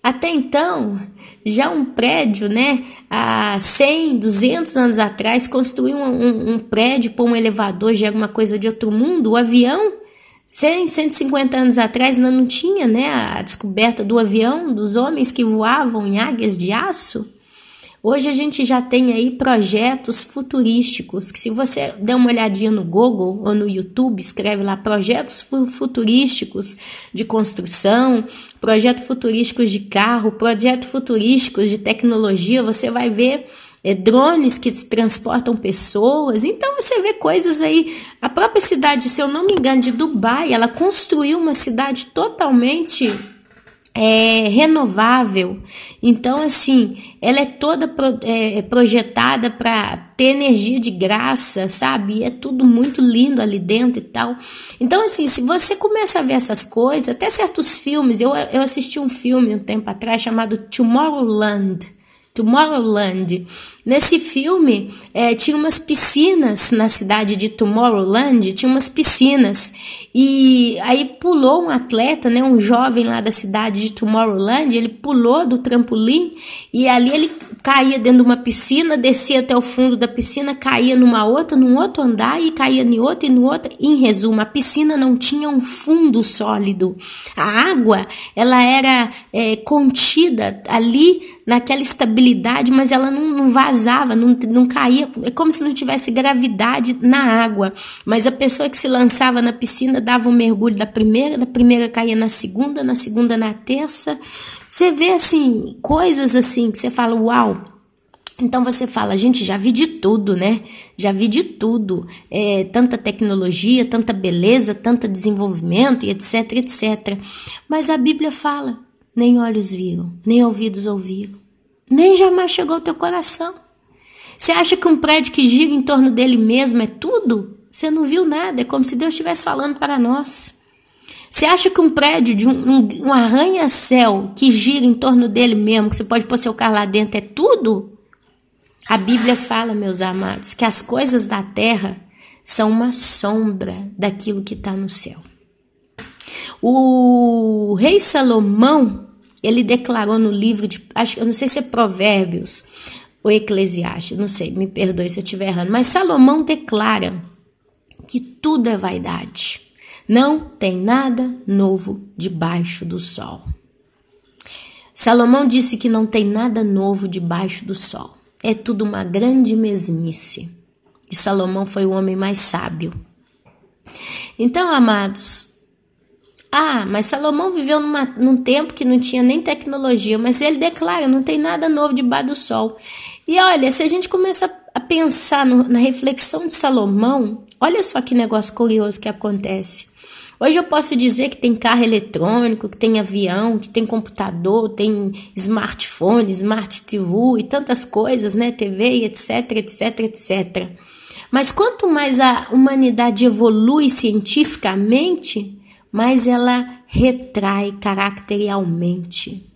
Até então, já um prédio, né, há 100, 200 anos atrás, construir um prédio, pôr um elevador, já era uma coisa de outro mundo. O avião, 100, 150 anos atrás, não tinha, né, a descoberta do avião, dos homens que voavam em águias de aço. Hoje a gente já tem aí projetos futurísticos, que se você der uma olhadinha no Google ou no YouTube, escreve lá projetos futurísticos de construção, projetos futurísticos de carro, projetos futurísticos de tecnologia, você vai ver drones que transportam pessoas. Então você vê coisas aí. A própria cidade, se eu não me engano, de Dubai, ela construiu uma cidade totalmente renovável. Então, assim, ela é toda projetada para ter energia de graça, sabe? E é tudo muito lindo ali dentro e tal. Então, assim, se você começa a ver essas coisas, até certos filmes, eu assisti um filme um tempo atrás chamado Tomorrowland. Nesse filme tinha umas piscinas na cidade de Tomorrowland, tinha umas piscinas, e aí pulou um atleta, né, um jovem lá da cidade de Tomorrowland, ele pulou do trampolim e ali ele caía dentro de uma piscina, descia até o fundo da piscina, caía num outro andar e caía em outro e no outro. Em resumo, a piscina não tinha um fundo sólido, a água ela era contida ali naquela estabilidade, mas ela não vazava, não caía, é como se não tivesse gravidade na água. Mas a pessoa que se lançava na piscina dava um mergulho da primeira caía na segunda na terça. Você vê assim, coisas assim que você fala, uau. Então você fala, gente, já vi de tudo, né? Já vi de tudo. Tanta tecnologia, tanta beleza, tanto desenvolvimento, e etc, etc. Mas a Bíblia fala, nem olhos viram, nem ouvidos ouviram, nem jamais chegou ao teu coração. Você acha que um prédio que gira em torno dele mesmo é tudo? Você não viu nada, é como se Deus estivesse falando para nós. Você acha que um prédio de um arranha-céu que gira em torno dele mesmo, que você pode pôr seu carro lá dentro, é tudo? A Bíblia fala, meus amados, que as coisas da terra são uma sombra daquilo que está no céu. O rei Salomão, ele declarou no livro de, eu não sei se é Provérbios ou Eclesiastes, não sei, me perdoe se eu estiver errando, mas Salomão declara que tudo é vaidade. Não tem nada novo debaixo do sol. Salomão disse que não tem nada novo debaixo do sol. É tudo uma grande mesmice. E Salomão foi o homem mais sábio. Então, amados, mas Salomão viveu num tempo que não tinha nem tecnologia, mas ele declara, não tem nada novo debaixo do sol. E olha, se a gente começa a pensar na reflexão de Salomão, olha só que negócio curioso que acontece. Hoje eu posso dizer que tem carro eletrônico, que tem avião, que tem computador, tem smartphone, smart TV e tantas coisas, né? TV, etc, etc, etc. Mas quanto mais a humanidade evolui cientificamente, mais ela retrai caracterialmente.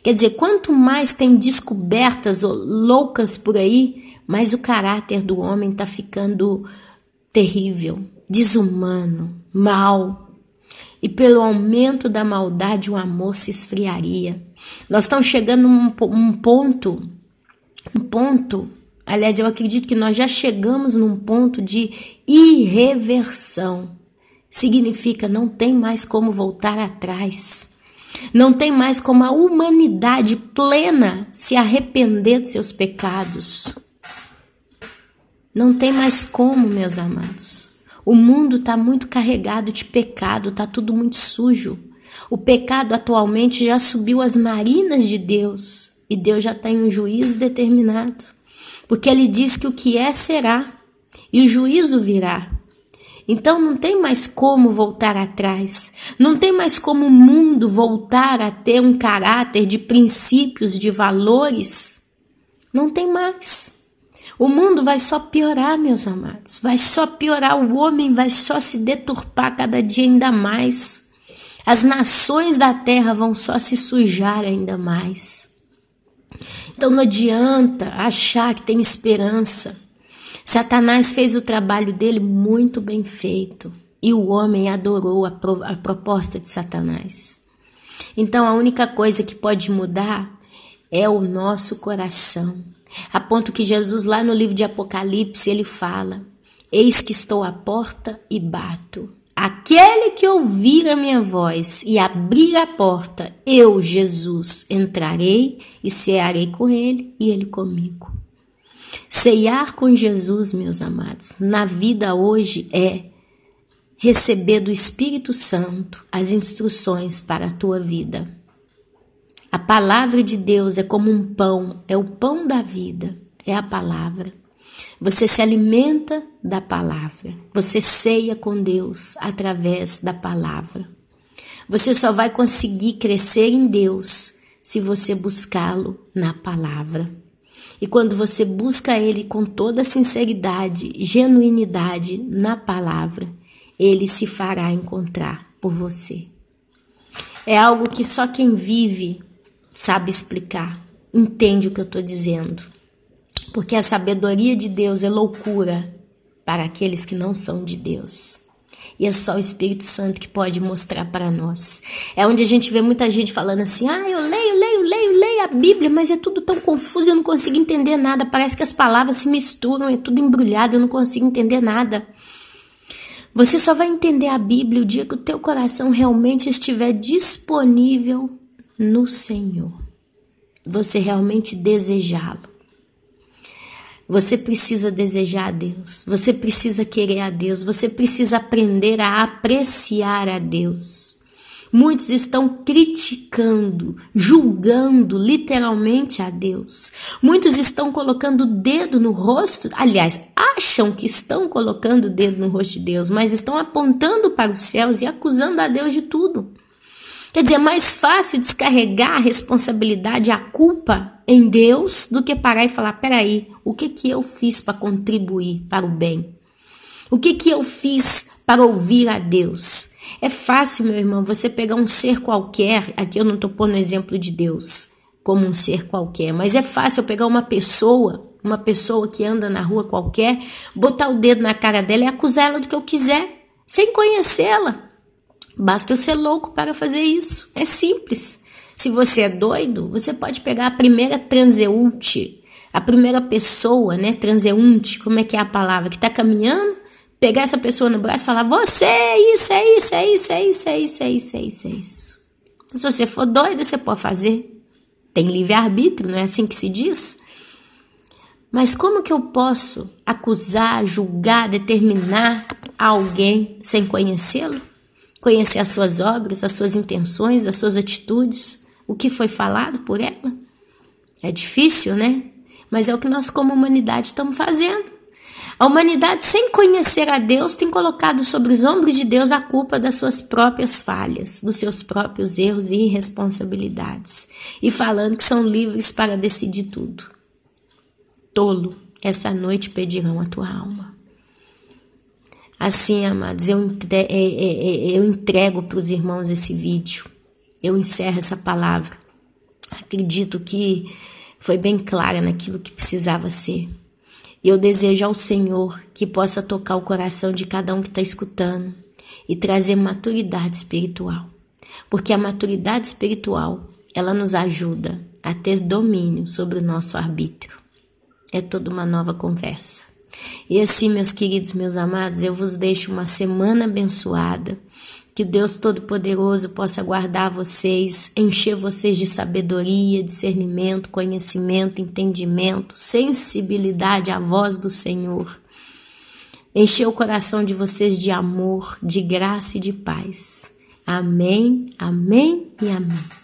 Quer dizer, quanto mais tem descobertas loucas por aí, mais o caráter do homem está ficando terrível, desumano, mal. E pelo aumento da maldade, o amor se esfriaria. Nós estamos chegando num ponto, aliás, eu acredito que nós já chegamos num ponto de irreversão. Significa não tem mais como voltar atrás. Não tem mais como a humanidade plena se arrepender de seus pecados. Não tem mais como, meus amados. O mundo está muito carregado de pecado, está tudo muito sujo. O pecado atualmente já subiu as narinas de Deus e Deus já tem um juízo determinado. Porque ele diz que o que é será e o juízo virá. Então não tem mais como voltar atrás, não tem mais como o mundo voltar a ter um caráter de princípios, de valores. Não tem mais. O mundo vai só piorar, meus amados, vai só piorar, o homem vai só se deturpar cada dia ainda mais. As nações da terra vão só se sujar ainda mais. Então não adianta achar que tem esperança. Satanás fez o trabalho dele muito bem feito e o homem adorou a proposta de Satanás. Então a única coisa que pode mudar é o nosso coração. A ponto que Jesus lá no livro de Apocalipse ele fala: eis que estou à porta e bato. Aquele que ouvir a minha voz e abrir a porta, eu, Jesus, entrarei e cearei com ele e ele comigo. Ceiar com Jesus, meus amados, na vida hoje é receber do Espírito Santo as instruções para a tua vida. A palavra de Deus é como um pão, é o pão da vida, é a palavra. Você se alimenta da palavra, você ceia com Deus através da palavra. Você só vai conseguir crescer em Deus se você buscá-lo na palavra. E quando você busca Ele com toda sinceridade, genuinidade na palavra, Ele se fará encontrar por você. É algo que só quem vive sabe explicar, entende o que eu estou dizendo. Porque a sabedoria de Deus é loucura para aqueles que não são de Deus. E é só o Espírito Santo que pode mostrar para nós. É onde a gente vê muita gente falando assim: eu leio a Bíblia, mas é tudo tão confuso, eu não consigo entender nada. Parece que as palavras se misturam, é tudo embrulhado, eu não consigo entender nada. Você só vai entender a Bíblia o dia que o teu coração realmente estiver disponível no Senhor. Você realmente desejá-lo. Você precisa desejar a Deus, você precisa querer a Deus, você precisa aprender a apreciar a Deus. Muitos estão criticando, julgando literalmente a Deus. Muitos estão colocando o dedo no rosto, aliás, acham que estão colocando o dedo no rosto de Deus, mas estão apontando para os céus e acusando a Deus de tudo. Quer dizer, é mais fácil descarregar a responsabilidade, a culpa em Deus do que parar e falar: peraí, o que eu fiz para contribuir para o bem? O que eu fiz para ouvir a Deus? É fácil, meu irmão, você pegar um ser qualquer, aqui eu não estou pondo exemplo de Deus como um ser qualquer, mas é fácil eu pegar uma pessoa que anda na rua qualquer, botar o dedo na cara dela e acusar ela do que eu quiser, sem conhecê-la. Basta eu ser louco para fazer isso. É simples. Se você é doido, você pode pegar a primeira transeunte, a primeira pessoa, né, transeunte, como é que é a palavra, que está caminhando, pegar essa pessoa no braço e falar: você é isso, é isso, é isso, é isso, é isso, é isso, é isso, é isso. Se você for doida, você pode fazer. Tem livre-arbítrio, não é assim que se diz? Mas como que eu posso acusar, julgar, determinar alguém sem conhecê-lo? Conhecer as suas obras, as suas intenções, as suas atitudes, o que foi falado por ela? É difícil, né? Mas é o que nós como humanidade estamos fazendo. A humanidade, sem conhecer a Deus, tem colocado sobre os ombros de Deus a culpa das suas próprias falhas, dos seus próprios erros e irresponsabilidades. E falando que são livres para decidir tudo. Tolo, essa noite pedirão a tua alma. Assim, amados, eu entrego para os irmãos esse vídeo. Eu encerro essa palavra. Acredito que foi bem clara naquilo que precisava ser. E eu desejo ao Senhor que possa tocar o coração de cada um que está escutando e trazer maturidade espiritual. Porque a maturidade espiritual, ela nos ajuda a ter domínio sobre o nosso arbítrio. É toda uma nova conversa. E assim, meus queridos, meus amados, eu vos deixo uma semana abençoada. Que Deus Todo-Poderoso possa guardar vocês, encher vocês de sabedoria, discernimento, conhecimento, entendimento, sensibilidade à voz do Senhor. Encher o coração de vocês de amor, de graça e de paz. Amém, amém e amém.